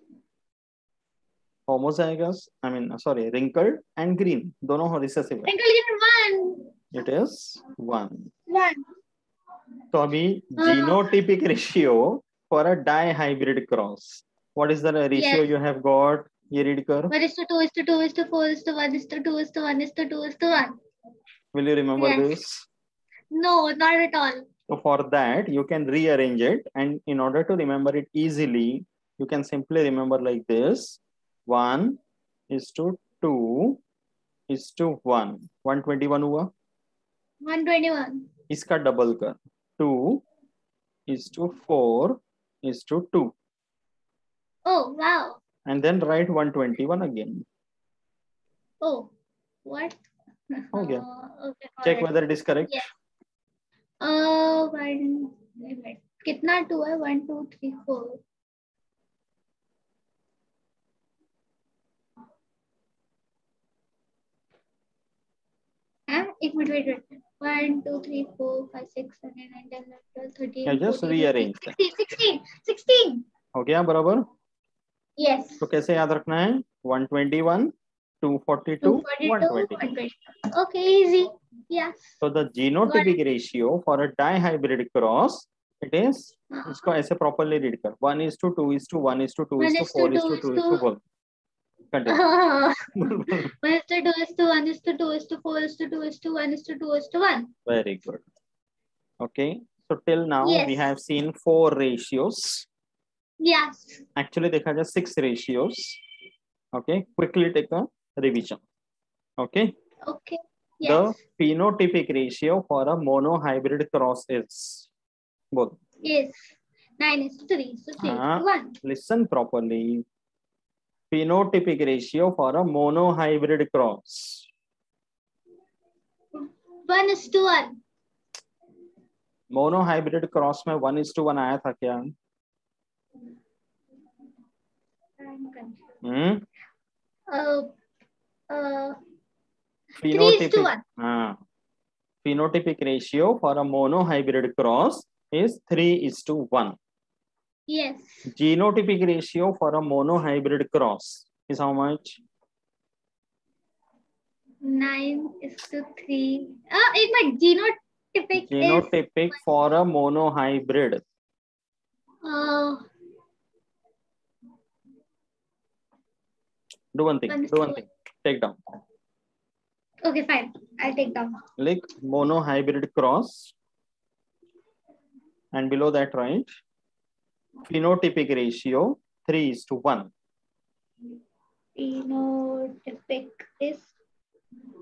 Homozygous, wrinkled and green, dono recessive. Wrinkled green 1. It is 1. 1. So abhi genotypic ratio for a dihybrid cross. What is the ratio you have got? Ye read kar. 1:2:2:4:1:2:1:2:1. Will you remember this? No, not at all. So for that, you can rearrange it, and in order to remember it easily, you can simply remember like this: 1:2:1. 121 हुआ. 121. इसका double कर 2:4:2 Oh, wow. and then write 121 again. Oh, what? हो गया. Okay, Check whether it is correct. Yes. Wait. कितना 2 है? 1 2 3 4. एक minute wait. 1 2 3 4 5 6 7 8 9 10 11 12 13 Yeah, just 14 rearrange 15 16. हो गया बराबर. Yes. तो कैसे याद रखना है? 121, 242, 120. Okay, easy. Yes. So the genotypic ratio for a dihybrid cross, it is, इसको ऐसे properly read कर. 1:2:1:2:4:2:4. Continue. 1:2:1:2:4:2:1. Very good. Okay. So till now Yes. we have seen 4 ratios. Yes. Actually देखा जाए 6 ratios. Okay. Quickly take a revision. Okay. Okay. The Yes. phenotypic ratio for a monohybrid cross is. Both. Yes. 9:3:3:1. Listen properly. Phenotypic ratio for a monohybrid cross. 1:1. Monohybrid cross में 1:1 आया था क्या? Phenotypic. 3:1. Phenotypic ratio for a monohybrid cross is 3:1. Yes. Genotypic ratio for a monohybrid cross is how much? 9:3. एक minute. Genotypic for a monohybrid. Do one thing. Take down. Okay, fine. I'll take down. Like monohybrid cross. And below that, right? Phenotypic ratio 3:1. Phenotypic is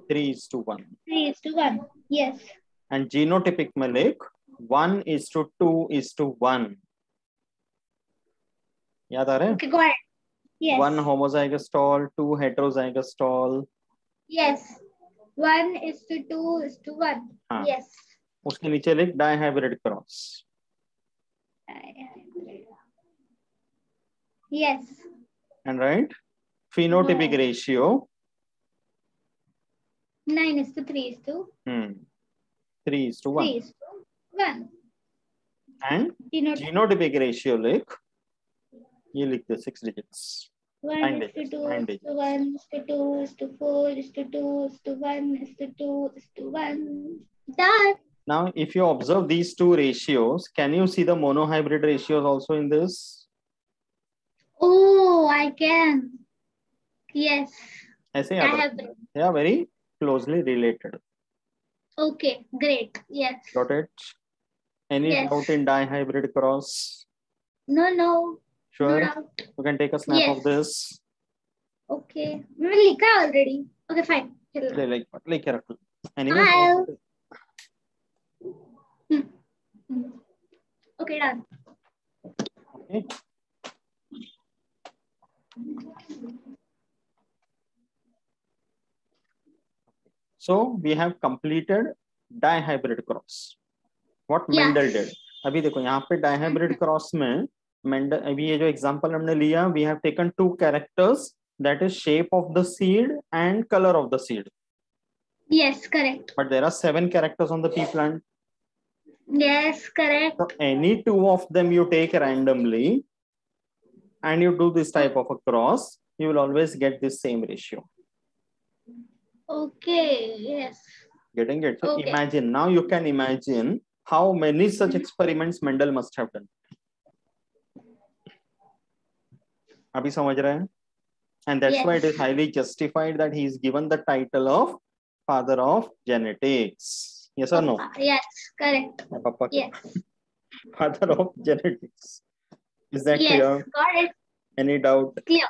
3:1. 3:1. Yes. And genotypic में लिख 1:2:1. याद आ रहा है? Okay, go ahead. Yes. 1 homozygous tall, 2 heterozygous tall. Yes. 1:2:1. हाँ. Yes. उसके नीचे लिख dihybrid cross. Yes. And right? Phenotypic ratio 9:3:1. 3:1. 3:1. And genotypic ratio लिख, ये लिख दे 6 digits. 1:2:1:2:2:1:2:1. Done. Now, if you observe these two ratios, can you see the monohybrid ratios also in this? Oh, I can. Yes. ऐसे याद रखना. They are very closely related. Okay, great. Yes. Got it? Any doubt in dihybrid cross? No. Sure. No doubt. You can take a snap of this. Okay. मैंने लिखा already. Okay, fine. Like careful. Anyway. Okay, done. Okay. So we have completed dihybrid cross. What Mendel did. अभी देखो यहाँ पे dihybrid cross में Mendel, अभी ये जो example हमने लिया, we have taken 2 characters, that is shape of the seed and color of the seed. Yes, correct. But there are 7 characters on the pea plant. Yes, correct. So any 2 of them you take randomly and you do this type of a cross, you will always get this same ratio. Okay, yes. Getting it? So imagine, now you can imagine how many such experiments Mendel must have done. Abhi samajh rahe hain? And that's why it is highly justified that he is given the title of father of genetics. Yes or no? Yes, correct. Yes. Father of genetics. Is that clear? Yes, got it. Any doubt? Clear.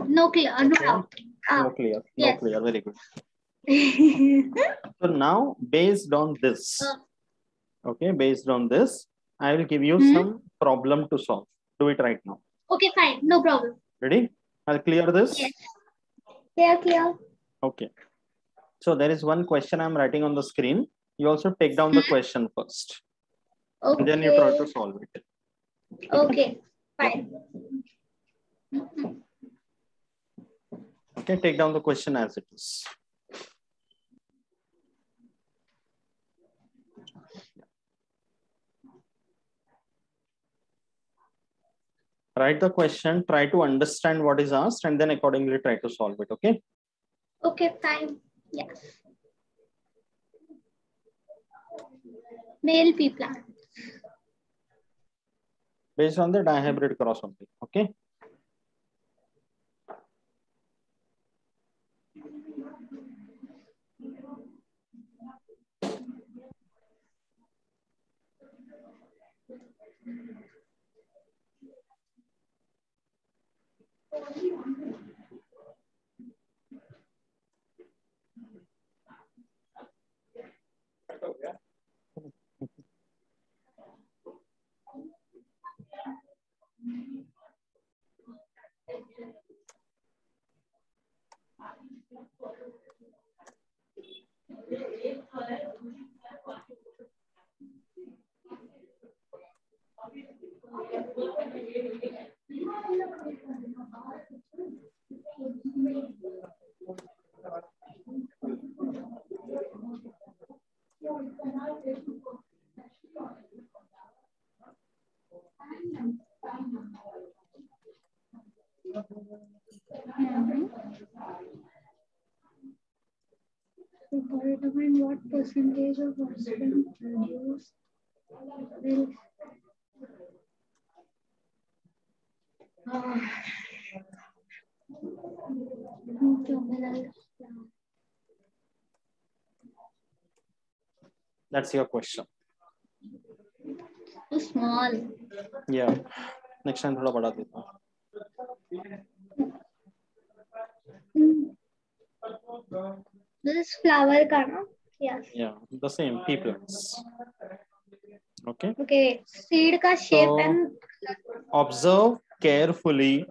No clear. No doubt. No clear. No clear. Very good. So now, based on this, okay, based on this, I will give you some problem to solve. Do it right now. Okay, fine. No problem. Ready? I'll clear this. Yes. Clear. Okay. So there is one question I'm writing on the screen. You also take down the question first. Okay. And then you try to solve it. Okay, fine. Okay, take down the question as it is. Write the question, try to understand what is asked, and then accordingly try to solve it. Okay? Okay, fine. Yes. Male pea plant. Based on the dihybrid cross only. Okay? Determine what percentage of offspring produced will That's your question. too small. Yeah. Next time थोड़ा बड़ा देता हूँ. This is flower ka, no? Yes. Yeah, the same pea plants. Okay. Okay. Seed ka shape So, and observe carefully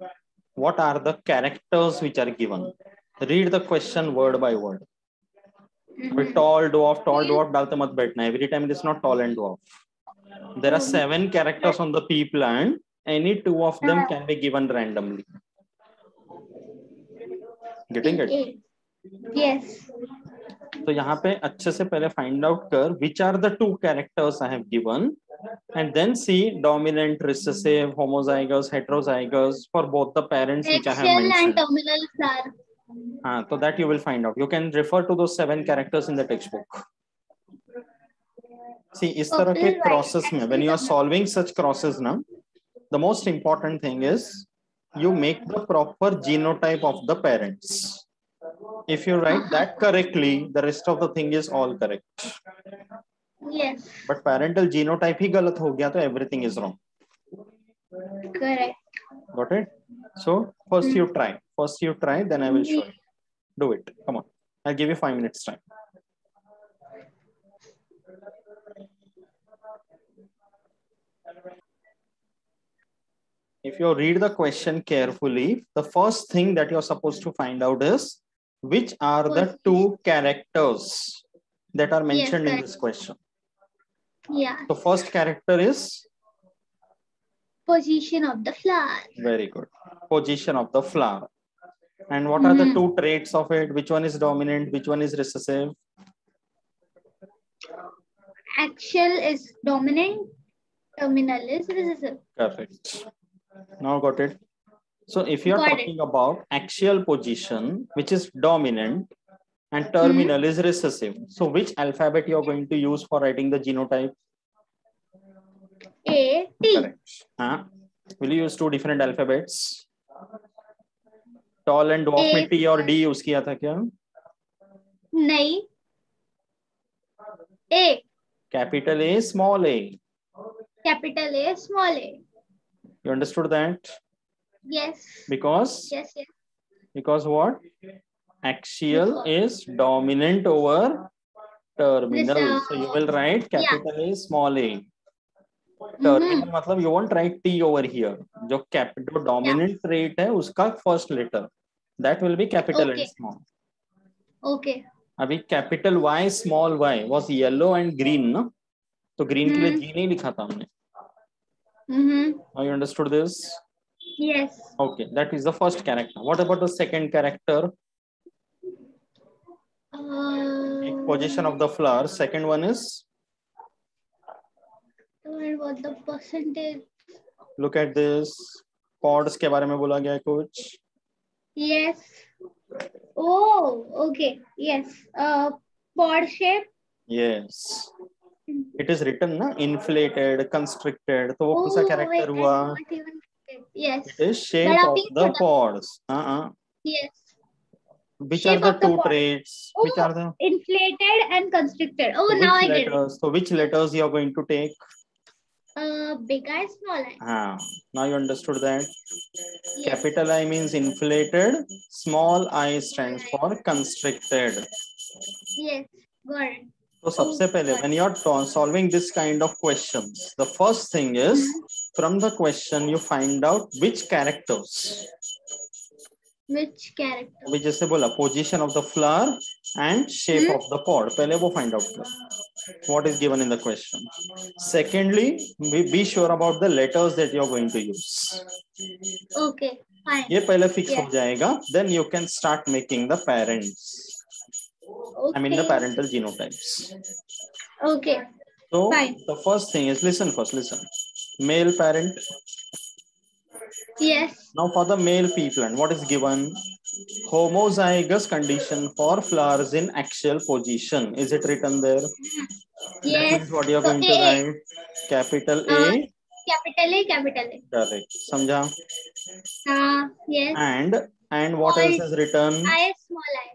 what are the characters which are given. Read the question word by word. Tall, dwarf, डालते मत बैठना. Every time it is not tall and dwarf. There are 7 characters on the pea plant. Any 2 of them can be given randomly. Getting it? Yes. तो यहाँ पे अच्छे से पहले find out कर which are the 2 characters I have given, and then see dominant, recessive, homozygous, heterozygous for both the parents which I have Axial mentioned. and terminal flower. So that you will find out. You can refer to those 7 characters in the textbook. See, इस तरह के crosses में, when you are solving such crosses now, the most important thing is you make the proper genotype of the parents. If you write that correctly, the rest of the thing is all correct. Yes. But parental genotype ही गलत हो गया तो everything is wrong. Correct. Got it? So first you try, then I will show you. Do it. Come on. I'll give you 5 minutes time. If you read the question carefully, the first thing that you're supposed to find out is which are the 2 characters that are mentioned in this question. Yeah. The first character is position of the flower. Very good. Position of the flower. And what are the 2 traits of it? Which one is dominant? Which one is recessive? Axial is dominant. Terminal is recessive. Correct. Now got it. So if you are talking about axial position, which is dominant, and terminal is recessive, so which alphabet you are going to use for writing the genotype? A, T. Correct. Will you use 2 different alphabets? Tall and dwarf में T और D use किया था क्या? नहीं. A. Capital A, small a. Capital A, small a. You understood that? Yes. Because? Yes. Because what? Axial is dominant over terminal. So you will write capital A, small a. Terminal मतलब you won't write T over here. जो dominant rate है उसका first letter. That will be capital and small. Okay. अभी capital Y, small y was yellow and green, ना? तो green के लिए G नहीं लिखा था हमने. Now you understood this? Yes. Okay, that is the first character. What about the second character? Position of the flower. Second one is? What the percentage? Look at this. Pods के बारे में बोला गया है कुछ? Yes. Oh, okay. Yes. Pod shape. Yes. It is written na inflated, constricted. तो वो कौन सा character हुआ? Yes. It is shape of the pods. Yes. Which Shape are the two pod. traits? Oh, which are the inflated and constricted? Oh, so now I letters? get it. So which letters you are going to take? Big I, small I. Now you understood that. Yes. Capital I means inflated. Small I stands for constricted. Yes, got it. So सबसे पहले when you are solving this kind of questions, the first thing is from the question you find out which characters. Which character? अभी जैसे बोला position of the flower and shape of the pod. पहले वो find out कर. What is given in the question. Secondly, be sure about the letters that you are going to use. Okay, fine. ये पहले fix हो जाएगा. Then you can start making the parents. Okay. I mean the parental genotypes. Okay. So fine. The first thing is listen first. Listen. Male parent. Yes. Now for the male pea plant, what is given? Homozygous condition for flowers in axial position. Is it written there? Yes. That means what you are going to write? Capital A. Capital A, capital A. Correct. Samjha? Yes. And what else is written? I, small I.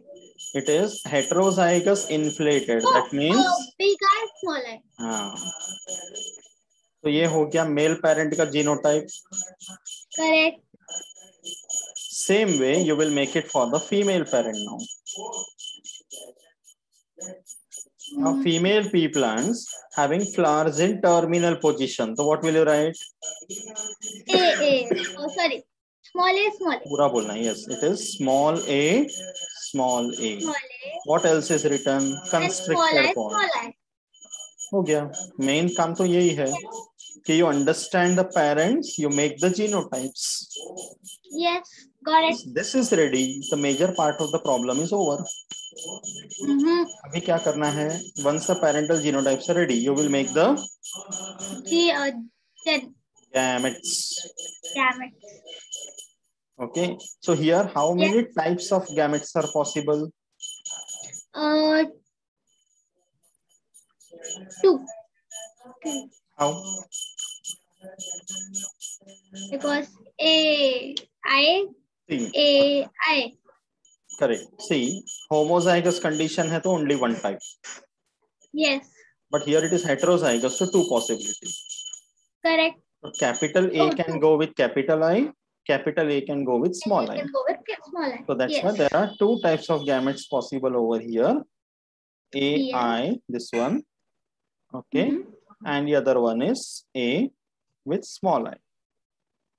It is heterozygous inflated. That means big I, small I. तो ये हो गया male parent का genotype. Correct. Same way you will make it for the female parent now. Now female pea plants having flowers in terminal position. So what will you write? A. Oh, sorry. Small a, small a. पूरा बोलना. Yes, it is small a, small a. Small a. What else is written? Constricted pod. Small I. हो गया. Main काम तो यही है कि you understand the parents, you make the genotypes. Yes, got it. This is ready. The major part of the problem is over. अभी क्या करना है? Once the parental genotypes are ready, you will make the gametes. Okay. So here, how many types of gametes are possible? 2. How? Because A, I. Correct. See, homozygous condition है तो only one type. Yes. But here it is heterozygous, so 2 possibilities. Correct. So capital A can go with capital I. Capital A can go with small I. So that's why there are 2 types of gametes possible over here. AI, this one. Okay. And the other one is A with small I.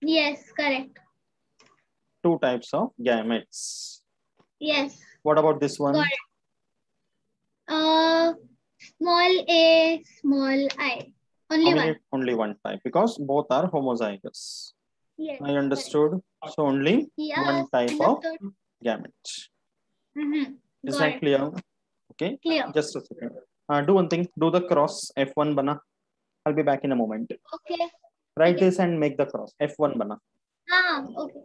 Yes, correct. 2 types of gametes. Yes. What about this one? Got it. Small a, small I. Only one type because both are homozygous. Yes. I understood. Correct. So only one type of gamete. Is that clear? Okay. Clear. Just a second. Do one thing. Do the cross F1 bana. I'll be back in a moment. Okay. Write this and make the cross F1 bana. Okay.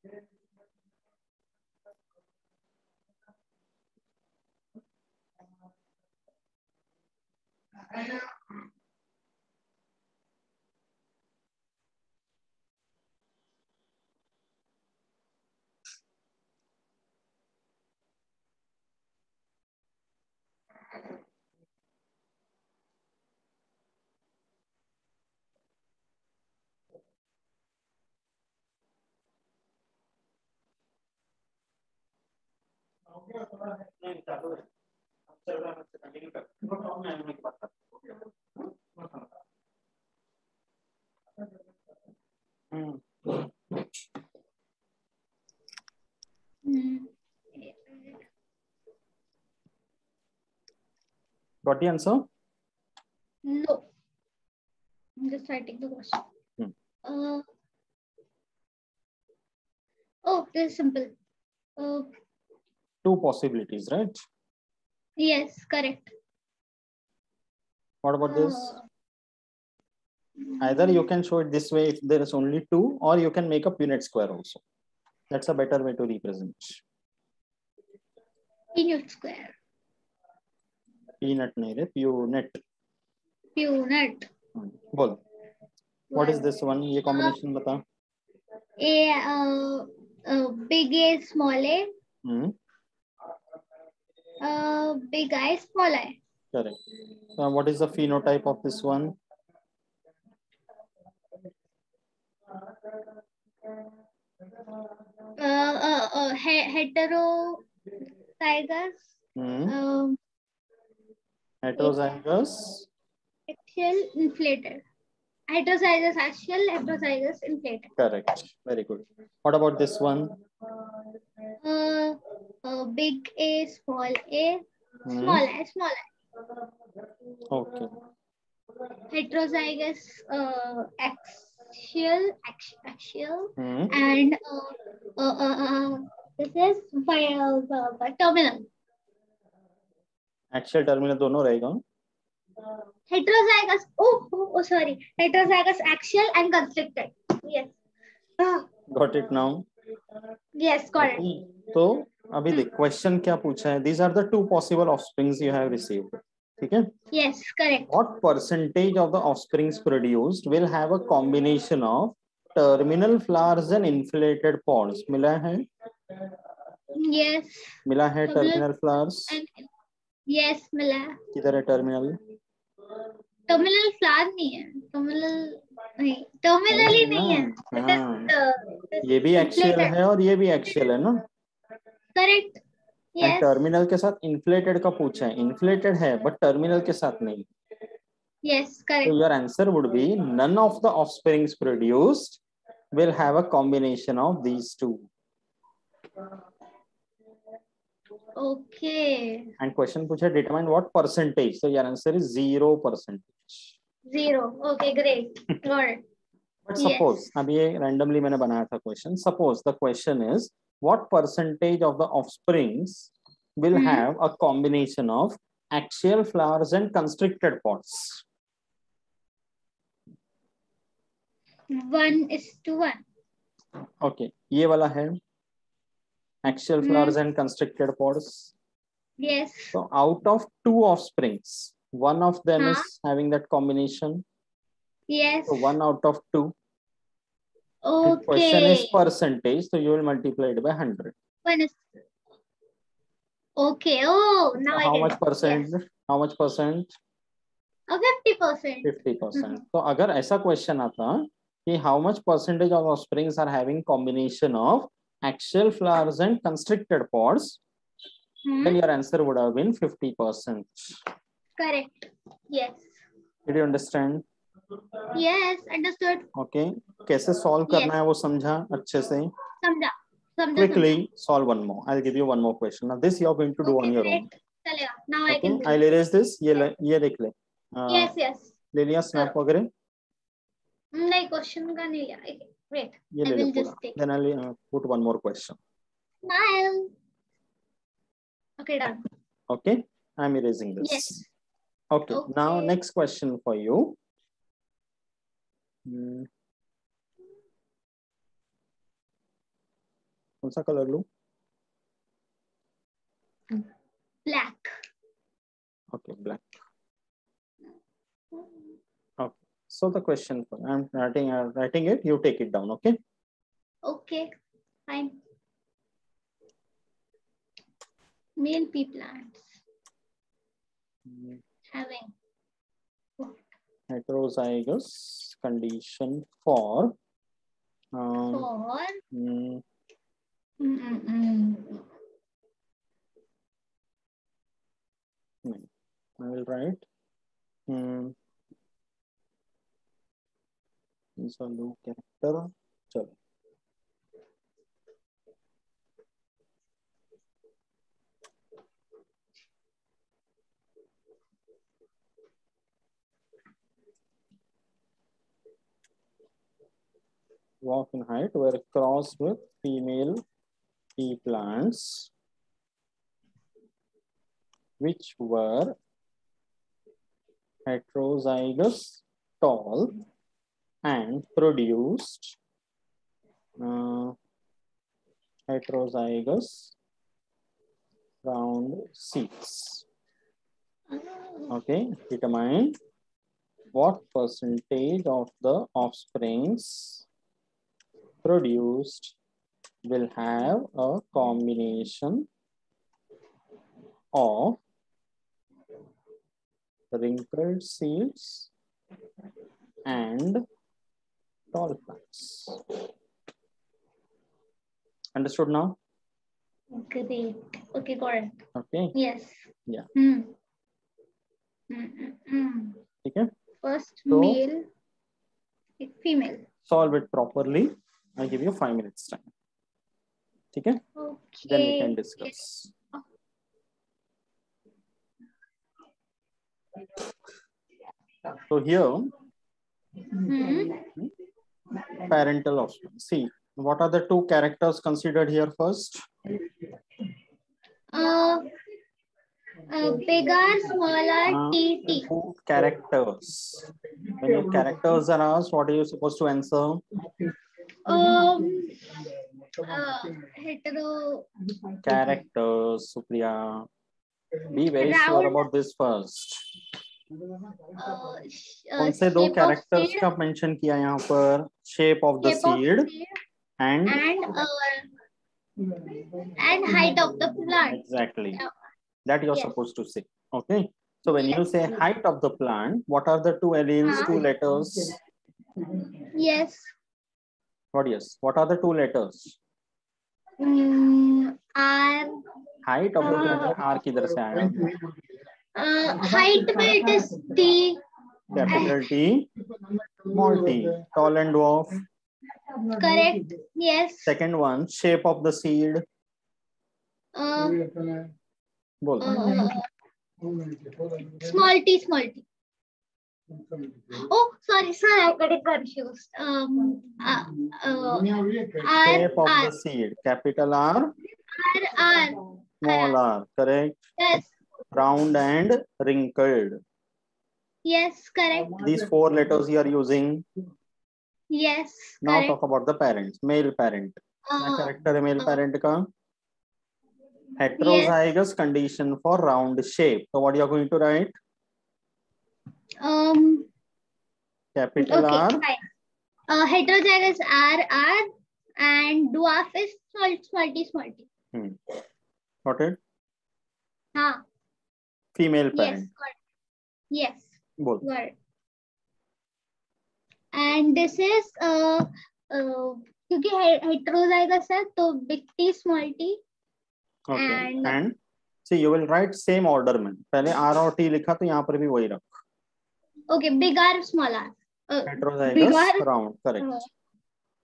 Got the answer? No. I'm just writing the question. Oh, this is simple. Two possibilities, right? Yes, correct. What about this? Either you can show it this way if there is only two, or you can make a Punnett square also. That's a better way to represent. Punnett square. Peanut nahi re, Punnett. Punnett. Bol. What is this one? ये combination बता. Big A, small A. Big I, small I. Correct. What is the phenotype of this one? Heterozygous. Heterozygous. Axial inflated. Heterozygous axial, heterozygous inflated. Correct. Very good. What about this one? Big A, small A. Small I, small I. Okay. Heterozygous axial, and this is terminal. Axial terminal दोनों रहेगा. Heterozygous. Oh, sorry. Heterozygous axial and constricted. Yes. Got it now? Yes, got it. तो अभी देख question क्या पूछा है. These are the two possible offsprings you have received. ठीक है? Yes, correct. What percentage of the offsprings produced will have a combination of terminal flowers and inflated pods? मिला है? Yes. मिला है terminal flowers? Yes, मिला है. किधर है terminal? Terminal flower नहीं है. Terminal ही नहीं है. ये भी axial है और ये भी axial है ना? Correct. Yes. And terminal के साथ inflated का पूछा है. Inflated है but terminal के साथ नहीं. Yes, correct. So your answer would be none of the offsprings produced will have a combination of these two. Okay. And question पूछा determine what percentage. So your answer is 0%. 0. Okay, great. Got it. But suppose अभी ये randomly मैंने बनाया था question. Suppose the question is what percentage of the offsprings will have a combination of axial flowers and constricted pods? 1:1. Okay, ये वाला है axial flowers and constricted pods. Yes. So out of two offsprings, one of them is having that combination. Yes. So 1 out of 2. Okay. The question is percentage, so you will multiply it by 100. Okay. Oh, now so how much percent? Yes. How much percent? 50%. 50%. So अगर ऐसा question आता कि how much percentage of offsprings are having combination of axial flowers and constricted pods, then your answer would have been 50%. Correct. Yes. Did you understand? Yes, understood. Okay. कैसे solve करना है वो समझा अच्छे से? समझा. Quickly solve one more. I'll give you one more question. Now this you are going to do on your own. चलेगा. Now I can do. I'll erase this. ये देख ले. Yes. ले लिया snap वगैरह? नहीं, question का नहीं लिया. Wait. ये ले ले पूरा. Then I'll put one more question. Smile. Okay, done. Okay, I'm erasing this. Yes. Okay. Now next question for you. कौन सा कलर लूं? Black. Okay, black. Okay. So the question, I'm writing it. You take it down. Okay. Okay, fine. Male pea plants having heterozygous condition for for I will write loop character. Chalo. Walk in height were crossed with female pea plants which were heterozygous tall and produced heterozygous round seeds. Okay, determine what percentage of the offsprings produced will have a combination of wrinkled seeds and tall plants. Understood now? Great. Okay, got it. Okay. Yes. Yeah. Okay. First So, male, female. Solve it properly. I'll give you 5 minutes time. Okay. Okay. Then we can discuss. So here, parental offspring. See, what are the two characters considered here first? Bigger, smaller, TT. Two characters. When your characters are asked, what are you supposed to answer? Hetero. Characters, Supriya. Be very sure about this first. कौन से दो characters का mention किया यहाँ पर? Shape of the seed and height of the plant. Exactly. That you're supposed to say. Okay. So when you say height of the plant, what are the two alleles, two letters? Yes. What yes? What are the two letters? R. Height of the plant. R किधर से आया? Height में it is T. Capital T, small t. Tall and dwarf. Correct. Yes. Second one, shape of the seed. Bol. Small t, small t. Oh, sorry, I got it confused. Shape of the seed. Capital R. R. Small r. Correct. Yes. Round and wrinkled. Yes, correct. These four letters you are using. Yes. Now correct. talk about the parents. Male parent. क्या character है male parent का? Heterozygous condition for round shape. So what you are going to write? Capital okay, R. Fine. Heterozygous R and dwarf is small t. Got it? हाँ. Female parent. Yes. Bol. Got it. And this is क्योंकि heterozygous है तो big T small t. Okay. And see, you will write same order में. पहले R और T लिखा तो यहाँ पर भी वही रख. Okay, big R, small R. Heterozygous round, correct.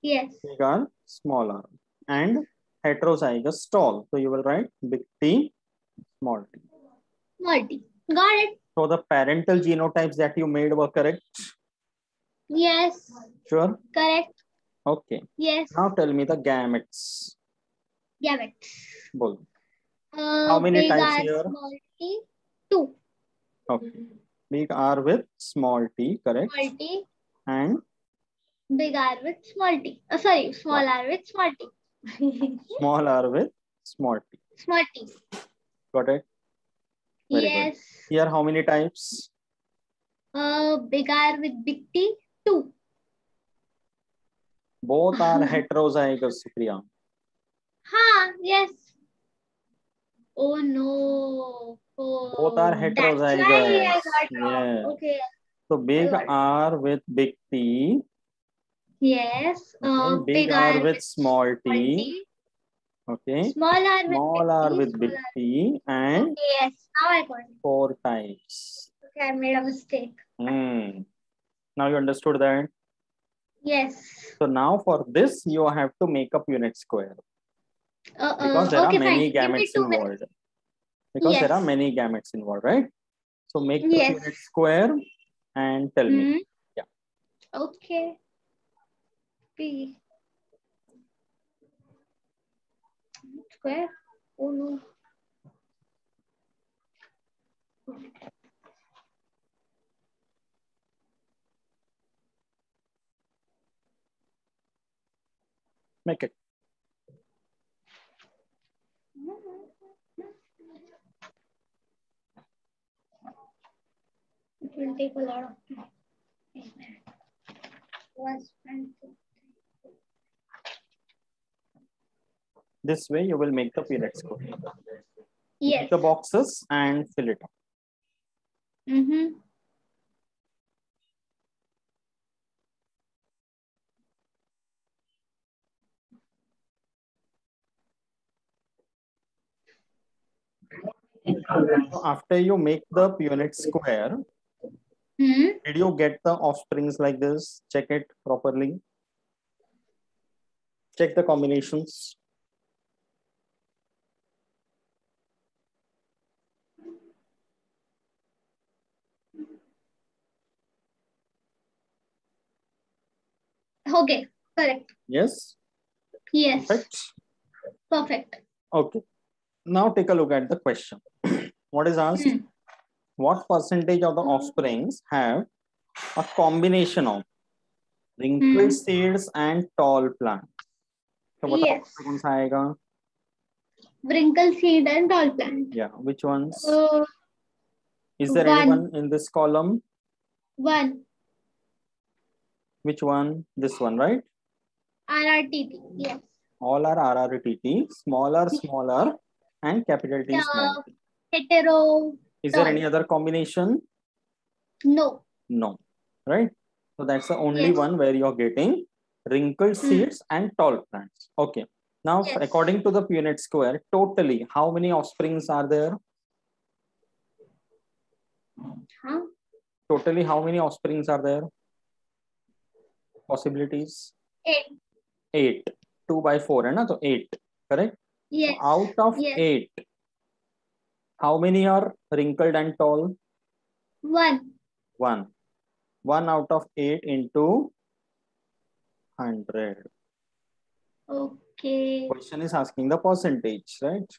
Yes. Big R, small r. And heterozygous tall. So you will write big T, small t. Small t. Got it. So the parental genotypes that you made were correct? Yes. Sure? Correct. Okay. Yes. Now tell me the gametes. Gametes. Bol. How many types here? Small t, 2. Okay. Big R with small t, correct? Small t. And? Big R with small t. Sorry, small r with small t. Small r with small t. Small t. Got it? Very yes. good. Here, how many types? Big R with big T, 2. Both are heterozygous, Supriya. Yes. Oh no. Oh, Both are that's why I heterozygous. got wrong. Yeah. Okay. So big R with big T. Yes. Okay. Big Big R R with small t. Okay. Small R with Small r with big T and Okay, yes. Now I got it. 4 types. Okay, I made a mistake. Now you understood that? Yes. So now for this, you have to make a Punnett square. Because there are many gametes involved. Because there are many gametes involved, right? So make the Punnett square and tell me. Yeah. Okay. P. Square. Oh no. Make it. It will take a lot of time. This way you will make the Punnett square. Yes. Make the boxes and fill it up. So after you make the Punnett square, did you get the offsprings like this? Check it properly. Check the combinations. Okay, correct. Yes? Yes. Perfect. Perfect. Okay. Now take a look at the question. What is asked? What percentage of the offsprings have a combination of wrinkled seeds and tall plants? So what Yes. Wrinkle seed and tall plant. Yeah, which ones? Is there one. anyone in this column? 1. Which one? This one, right? RRTT, yes. All are RRTT, smaller, and capital T small. Hetero. Is there any other combination? No. No, right? So that's the only one where you're getting wrinkled seeds and tall plants. Okay. Now, according to the Punnett square, totally, how many offsprings are there? Totally, how many offsprings are there? Possibilities? 8. 2 by 4, hai na? So 8, correct? Yes. So out of 8, how many are wrinkled and tall? 1. 1. 1 out of 8 into 100. Okay. Question is asking the percentage, right?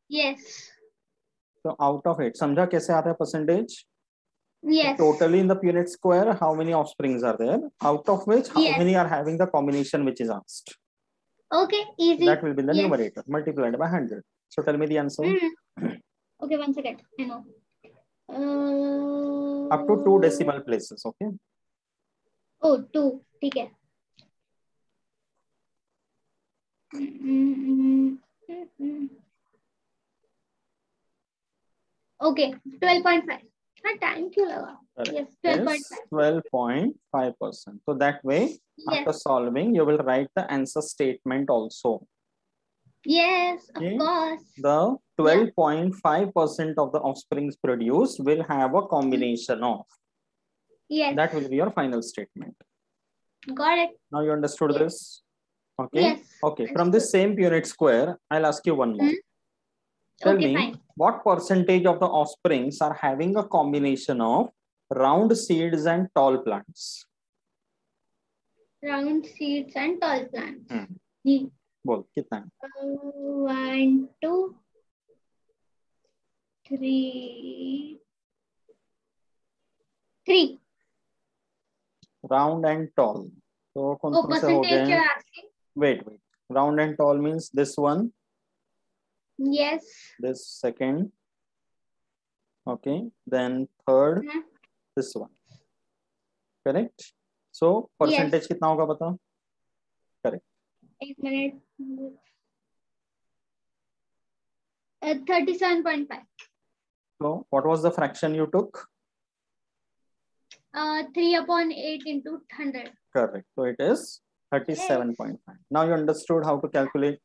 Yes. So out of 8, समझा कैसे आता है percentage? Yes. Totally in the Punnett square, how many offsprings are there? Out of which, how many are having the combination which is asked? Okay, easy. That will be the numerator multiplied by 100. So tell me the answer. Okay, 1 second. I know. Up to 2 decimal places, okay? Oh, 2. Okay. Okay, 12.5. Time क्यों लगा? Yes, 12.5%. So that way, after solving, you will write the answer statement also. Yes, of course. The 12.5% of the offsprings produced will have a combination of. Yes. That will be your final statement. Got it. Now you understood this? Okay. Yes. Okay. From this same Punnett square, I'll ask you one more. Tell me, what percentage of the offsprings are having a combination of round seeds and tall plants? Round seeds and tall plants. बोल कितना? 1, 2, 3. 3. Round and tall. So कौन से हो गए? Wait. Round and tall means this one, Yes. this second. Okay. Then third, this one. Correct. So percentage Yes. कितना होगा बताओ? Correct. 1 minute. 37.5. So what was the fraction you took? 3/8 into 100. Correct. So it is 37.5. Now you understood how to calculate.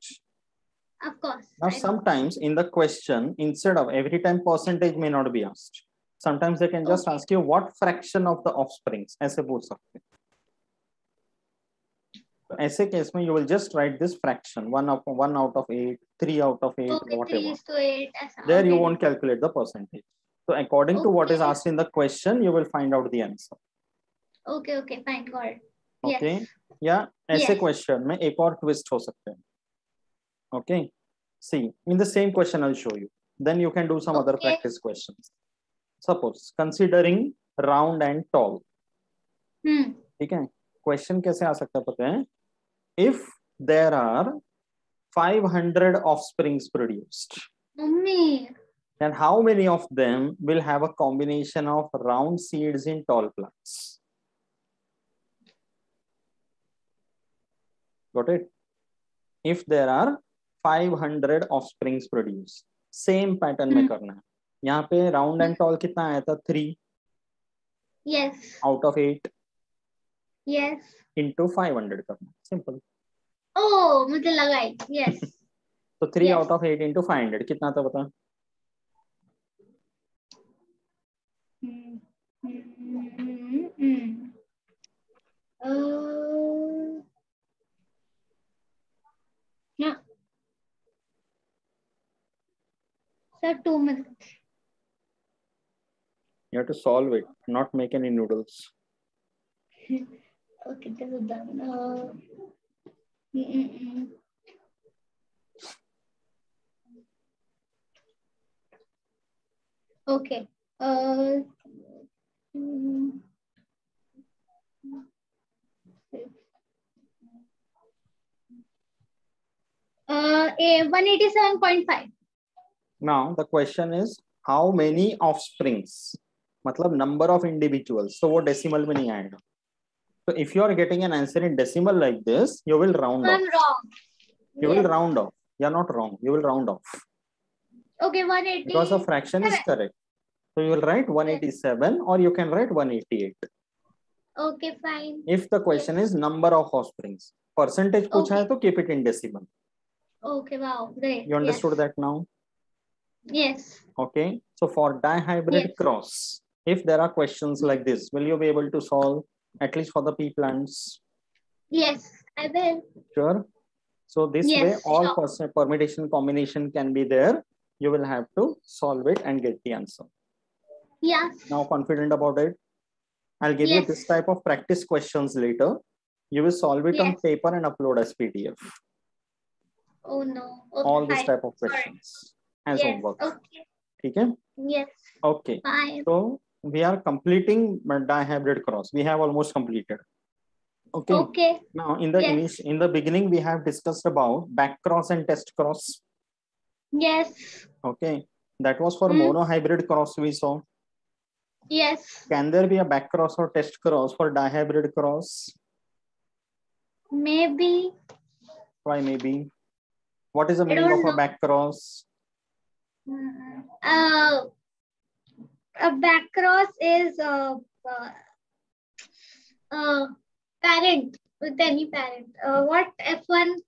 Of course. Now sometimes in the question, instead of every time percentage may not be asked. Sometimes they can just ask you what fraction of the offsprings. ऐसे पूछ सकते हैं. So ऐसे case में you will just write this fraction 1 out of 8, 3 out of 8, Okay, whatever. 3:8. There you won't calculate the percentage. So according to what is asked in the question, you will find out the answer. Okay, fine, got it. Okay. Yes. या ऐसे Yes. question में एक और twist हो सकते हैं. Okay. See, in the same question I'll show you. Then you can do some other practice questions. Suppose considering round and tall. ठीक है. Question कैसे आ सकता है पता है? If there are 500 offsprings produced, then how many of them will have a combination of round seeds in tall plants? Got it? If there are 500 offsprings produced, same pattern में करना है. यहाँ पे round and tall कितना आया था? 3. Yes. Out of 8. Yes. Into 500 करना है. Simple. Oh, मुझे लगा है. Yes. So 3 Yes. out of 8 into 500 कितना था बता? Yeah. Sir, 2 minutes. You have to solve it, not make any noodles. Okay, this is done. Okay. A 187.5. Now the question is how many offsprings? मतलब number of individuals. So वो decimal में नहीं आएगा. So if you are getting an answer in decimal like this, you will round off. I'm wrong. You will round off. You're not wrong. You will round off. Okay, 180. Because the fraction is correct. So you will write 187 or you can write 188. Okay, fine. If the question is number of offsprings. Percentage पूछा है तो keep it in decimal. Okay, wow, great. You understood that now? Yes. Okay. So for dihybrid cross, if there are questions like this, will you be able to solve at least for the pea plants? Yes, I will. Sure. So this way, all permutation combination can be there. You will have to solve it and get the answer. Yes. Now confident about it? I'll give you this type of practice questions later. You will solve it on paper and upload as PDF. Oh no. Okay, all this type of questions as homework. Okay. Okay? Yes. Okay. Fine. So we are completing dihybrid cross. We have almost completed. Okay. Okay. Now in the in the beginning we have discussed about back cross and test cross. Yes. Okay. That was for monohybrid cross we saw. Yes. Can there be a back cross or test cross for dihybrid cross? Maybe. Why maybe? What is the meaning of a back cross? A back cross is parent with any parent. What F1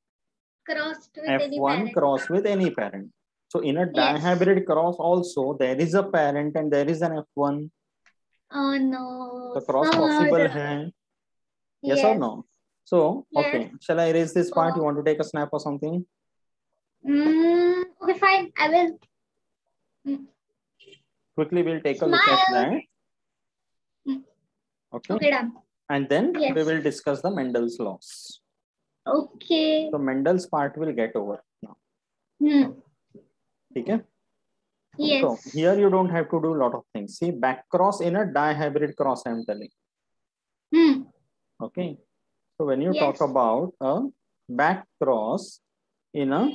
crossed with any parent? F1 cross with any parent. So in a dihybrid cross also there is a parent and there is an F1. Oh no. The cross possible hai? Yes or no? So, okay. Shall I erase this part? You want to take a snap or something? Okay, fine. I will. Quickly, we'll take a look at that. Okay. Okay, done. And then we will discuss the Mendel's laws. Okay. So Mendel's part will get over now. Okay? Yes. So here you don't have to do a lot of things. See, back cross in a dihybrid cross, I'm telling. Okay. So when you talk about a back cross in a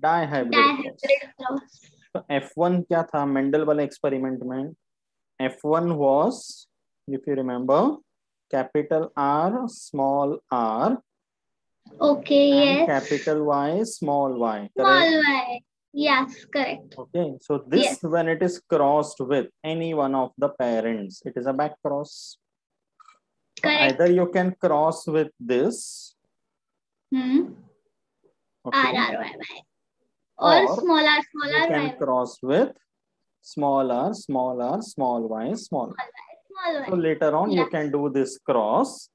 dihybrid cross. Dihybrid cross. तो F1 क्या था Mendel वाले experiment में? F1 was, if you remember, capital R, small r, Okay, and yes. capital Y, small y. Small Correct? y. Yes, correct. Okay, so this Yes. when it is crossed with any one of the parents, it is a back cross. So Correct. either you can cross with this, okay, R, R, Y, Y. Or small r, small you r, can y, cross with small r, small y, small y. small y. So later on, you can do this cross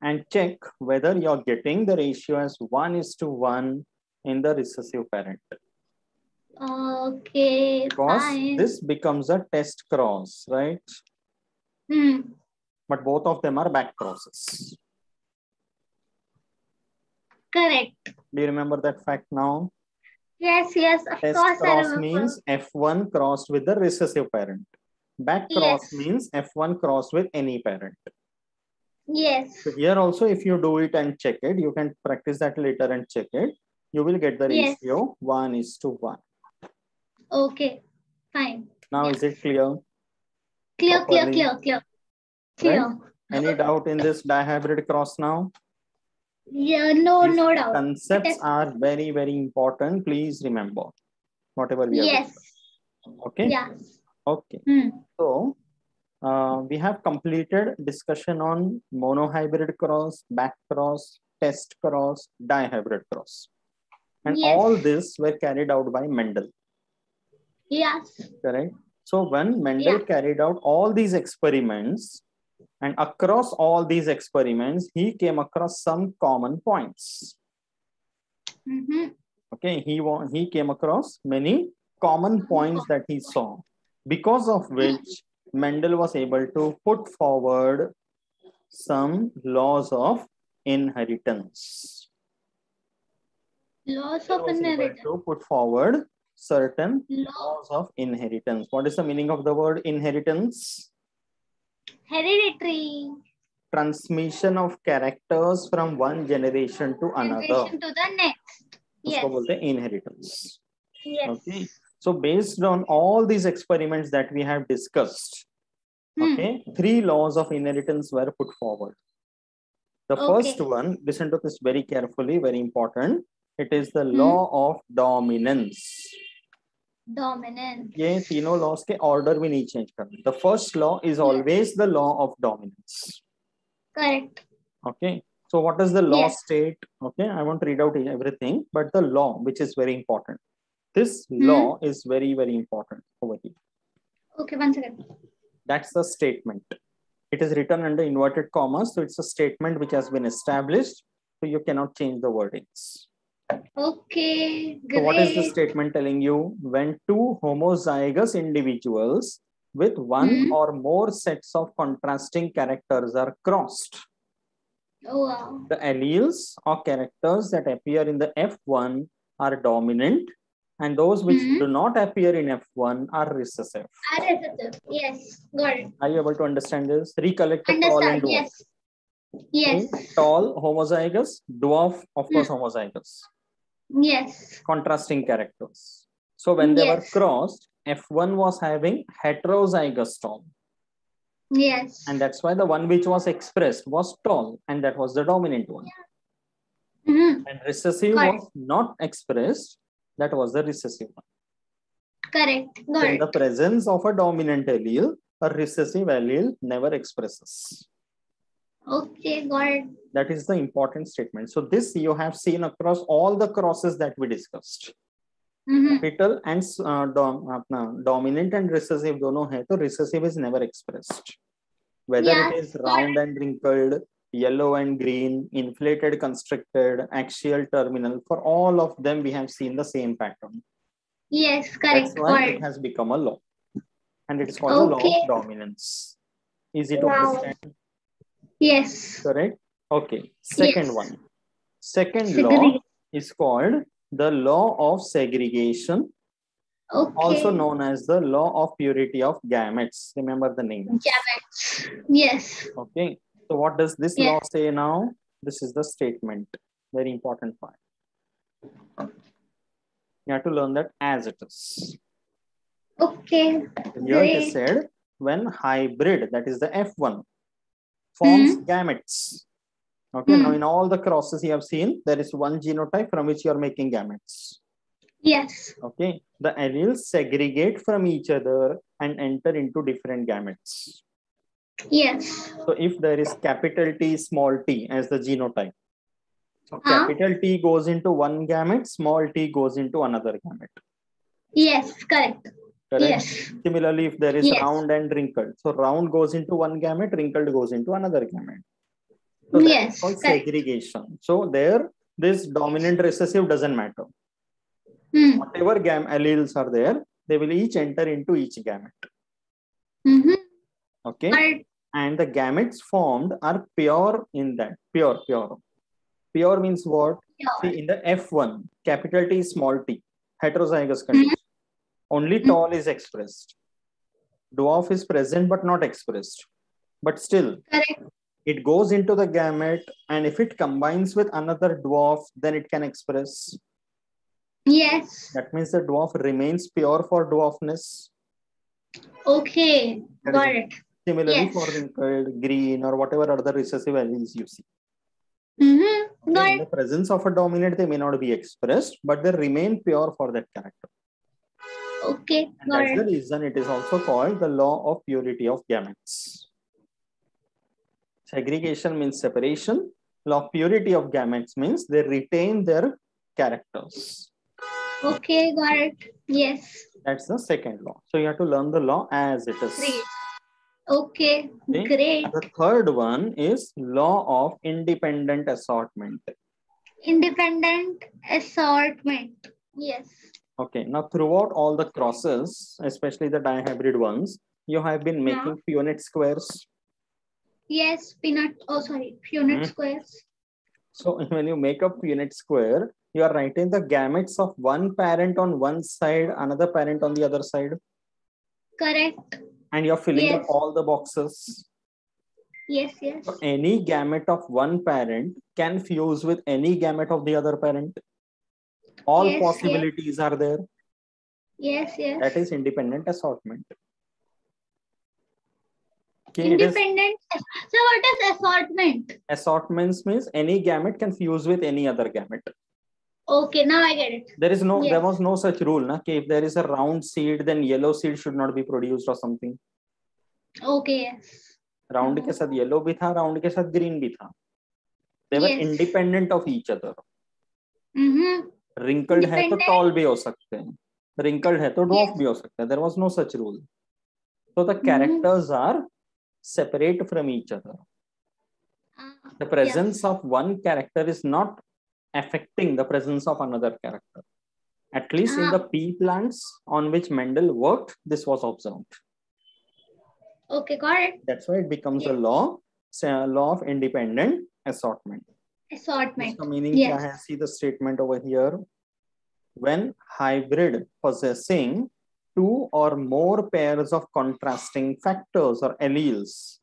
and check whether you're getting the ratio as 1:1 in the recessive parent. Okay, Because fine. this becomes a test cross, right? But both of them are back crosses. Correct. Do you remember that fact now? Yes, yes, of Test course I cross remember. means F1 crossed with the recessive parent. Back cross Yes. means F1 crossed with any parent. Yes. So here also, if you do it and check it, you can practice that later and check it. You will get the Yes. ratio 1:1. Okay, fine. Now, is it clear? Clear, clear, Properly? clear, clear. Right? Clear. Any doubt in this dihybrid cross now? Yeah, no, These no doubt. concepts are very, very important. Please remember whatever we have Yes. discussed. Okay? Yes. Okay. So, we have completed discussion on monohybrid cross, back cross, test cross, dihybrid cross. And Yes. all this were carried out by Mendel. Yes. Correct? So when Mendel carried out all these experiments, and across all these experiments, he came across some common points. Okay, he came across many common points that he saw, because of which Mendel was able to put forward some laws of inheritance. Laws of inheritance. To put forward certain laws of inheritance. What is the meaning of the word inheritance? Hereditary. Transmission of characters from one generation to another. Generation to the next. Yes. उसको बोलते हैं inheritance. Yes. Okay. So based on all these experiments that we have discussed, okay, 3 laws of inheritance were put forward. The first one, listen to this very carefully, very important. It is the law of dominance. Dominance. ये तीनों laws के order भी नहीं change करना. The first law is always the law of dominance. Correct. Okay. So what does the law state? Okay, I won't read out everything, but the law, which is very important. This law is very, very important over here. Okay, 1 second. That's the statement. It is written under inverted commas, so it's a statement which has been established, so you cannot change the wordings. Okay, great. So what is the statement telling you? When 2 homozygous individuals with 1 or more sets of contrasting characters are crossed, wow, the alleles or characters that appear in the F1 are dominant, and those which do not appear in F1 are recessive. Are recessive. Yes, got it. Are you able to understand this? Recollect the tall and dwarf. Yes. Yes. Okay. Tall, homozygous, dwarf, of course, homozygous. Yes. Contrasting characters. So when they were crossed, F1 was having heterozygous tall. Yes. And that's why the one which was expressed was tall, and that was the dominant one. And recessive was not expressed, that was the recessive one. Correct. So in the presence of a dominant allele, a recessive allele never expresses. Okay, got it. That is the important statement. So this you have seen across all the crosses that we discussed. Capital and dominant and recessive dono hai, so recessive is never expressed. Whether it is round and wrinkled, yellow and green, inflated, constricted, axial, terminal, for all of them we have seen the same pattern. Yes, correct. That's why it has become a law. And it is called the law of dominance. Easy to understand? Yes. Correct? Okay. Second one. Second law is called the law of segregation, also known as the law of purity of gametes. Remember the name. Gametes. Yes. Okay. So what does this law say now? This is the statement. Very important part. You have to learn that as it is. Okay. Here it is Great. said when hybrid, that is the F1, forms gametes. Okay, now in all the crosses you have seen, there is one genotype from which you are making gametes. Yes. Okay, the alleles segregate from each other and enter into different gametes. Yes. So if there is capital T, small t as the genotype, so capital T goes into one gamete, small t goes into another gamete. Yes, correct. Correct? Yes. Similarly, if there is round and wrinkled, so round goes into one gamete, wrinkled goes into another gamete. So that's called segregation. So there, this dominant recessive doesn't matter. Whatever alleles are there, they will each enter into each gamete. Okay. And the gametes formed are pure in that. Pure. Pure means what? See, in the F1, capital T, small t, heterozygous condition. Only tall is expressed. Dwarf is present but not expressed. But still, it goes into the gamete, and if it combines with another dwarf, then it can express. Yes. That means the dwarf remains pure for dwarfness. Okay. Got it. Similarly, for wrinkled, green, or whatever other recessive alleles you see. Okay, in the presence of a dominant, they may not be expressed, but they remain pure for that character. Okay. And that's the reason it is also called the law of purity of gametes. Segregation means separation. Law of purity of gametes means they retain their characters. Okay, got it. Yes. That's the second law. So you have to learn the law as it is. Great. Okay, great. The third one is law of independent assortment. Independent assortment. Yes. Okay, now throughout all the crosses, especially the dihybrid ones, you have been making Punnett squares. Yes, Punnett squares. So when you make a Punnett square, you are writing the gametes of one parent on one side, another parent on the other side. Correct. And you're filling up all the boxes. Yes. So any gamete of one parent can fuse with any gamete of the other parent. All possibilities are there. Yes. That is independent assortment. Okay, independent. So what is assortment? Assortments means any gamete can fuse with any other gamete. Okay, now I get it. There was no such rule. Na? Okay, if there is a round seed, then yellow seed should not be produced or something. Okay, yes. Round के साथ yellow भी था, round के साथ green भी था. They were independent of each other. Wrinkled है तो tall भी हो सकते हैं. Wrinkled है तो dwarf भी हो सकता है. There was no such rule. So the characters are separate from each other. The presence of one character is not affecting the presence of another character. At least in the pea plants on which Mendel worked, this was observed. Okay, got it. That's why it becomes a law of independent assortment. Assortment. So meaning, see the statement over here. When hybrid possessing two or more pairs of contrasting factors or alleles,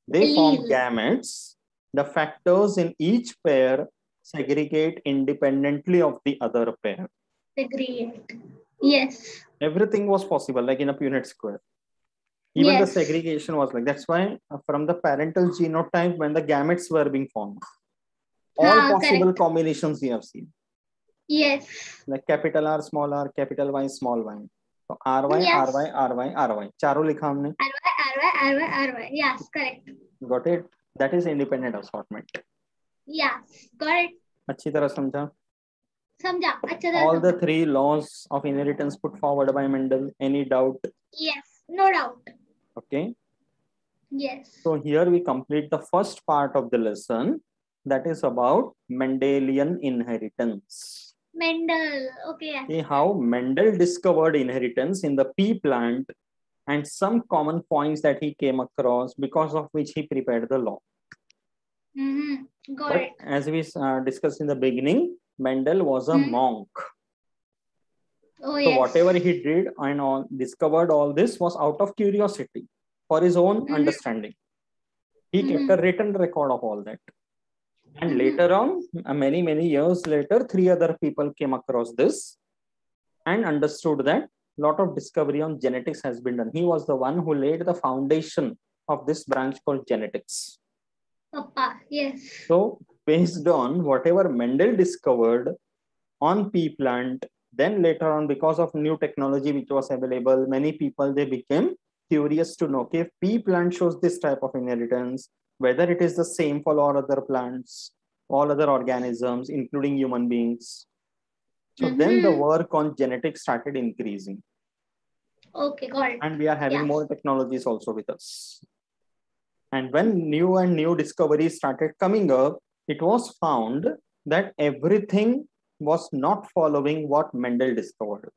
they form gametes. The factors in each pair segregate independently of the other pair. Segregate. Yes. Everything was possible, like in a Punnett square. Even the segregation was like, that's why from the parental genotype, when the gametes were being formed, all possible combinations we have seen. Yes. Like capital R, small r, capital Y, small y. So RY, RY, RY, RY. Charo likha humne. RY. Yes, correct. Got it? That is independent assortment. Yes, got it. अच्छी तरह समझा? समझा. All the three laws of inheritance put forward by Mendel. Any doubt? Yes, no doubt. Okay. Yes. So here we complete the first part of the lesson, that is about Mendelian inheritance. Mendel. Okay. See how Mendel discovered inheritance in the pea plant and some common points that he came across, because of which he prepared the law. Got it. As we discussed in the beginning, Mendel was a monk. So whatever he did and discovered all this was out of curiosity for his own understanding. He kept a written record of all that. And later on, many years later, 3 other people came across this and understood that lot of discovery on genetics has been done. He was the one who laid the foundation of this branch called genetics. Papa, yes. So based on whatever Mendel discovered on pea plant, then later on, because of new technology which was available, many people, they became curious to know, okay, if pea plant shows this type of inheritance, whether it is the same for all other plants, all other organisms, including human beings. So then the work on genetics started increasing. Okay, got it. And we are having more technologies also with us. And when new and new discoveries started coming up, it was found that everything was not following what Mendel discovered.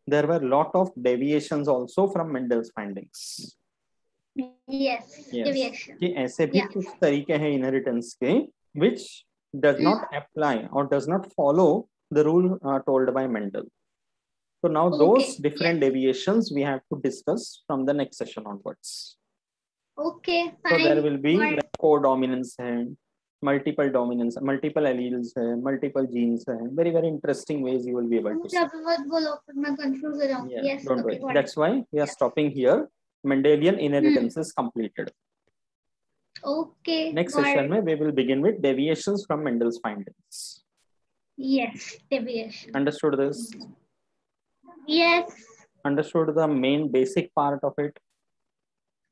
There were a lot of deviations also from Mendel's findings. Yes. Deviation. कि ऐसे भी कुछ तरीके हैं inheritance के which does not apply or does not follow the rule told by Mendel. So now those different deviations we have to discuss from the next session onwards. Okay, fine. So there will be like codominance and multiple dominance, multiple alleles, multiple genes, very interesting ways you will be able to see. Yes, don't worry. That's why we are stopping here. Mendelian inheritance is completed. Okay. Next session we will begin with deviations from Mendel's findings. Yes, deviation. Understood this? Yes. Understood the main basic part of it?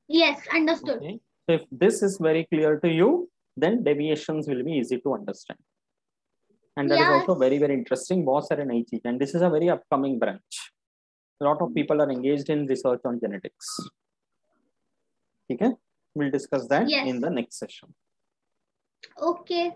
Yes, understood. Okay. So if this is very clear to you, then deviations will be easy to understand. And that is also very interesting. And this is a very upcoming branch. A lot of people are engaged in research on genetics. Okay? We'll discuss that in the next session. Okay.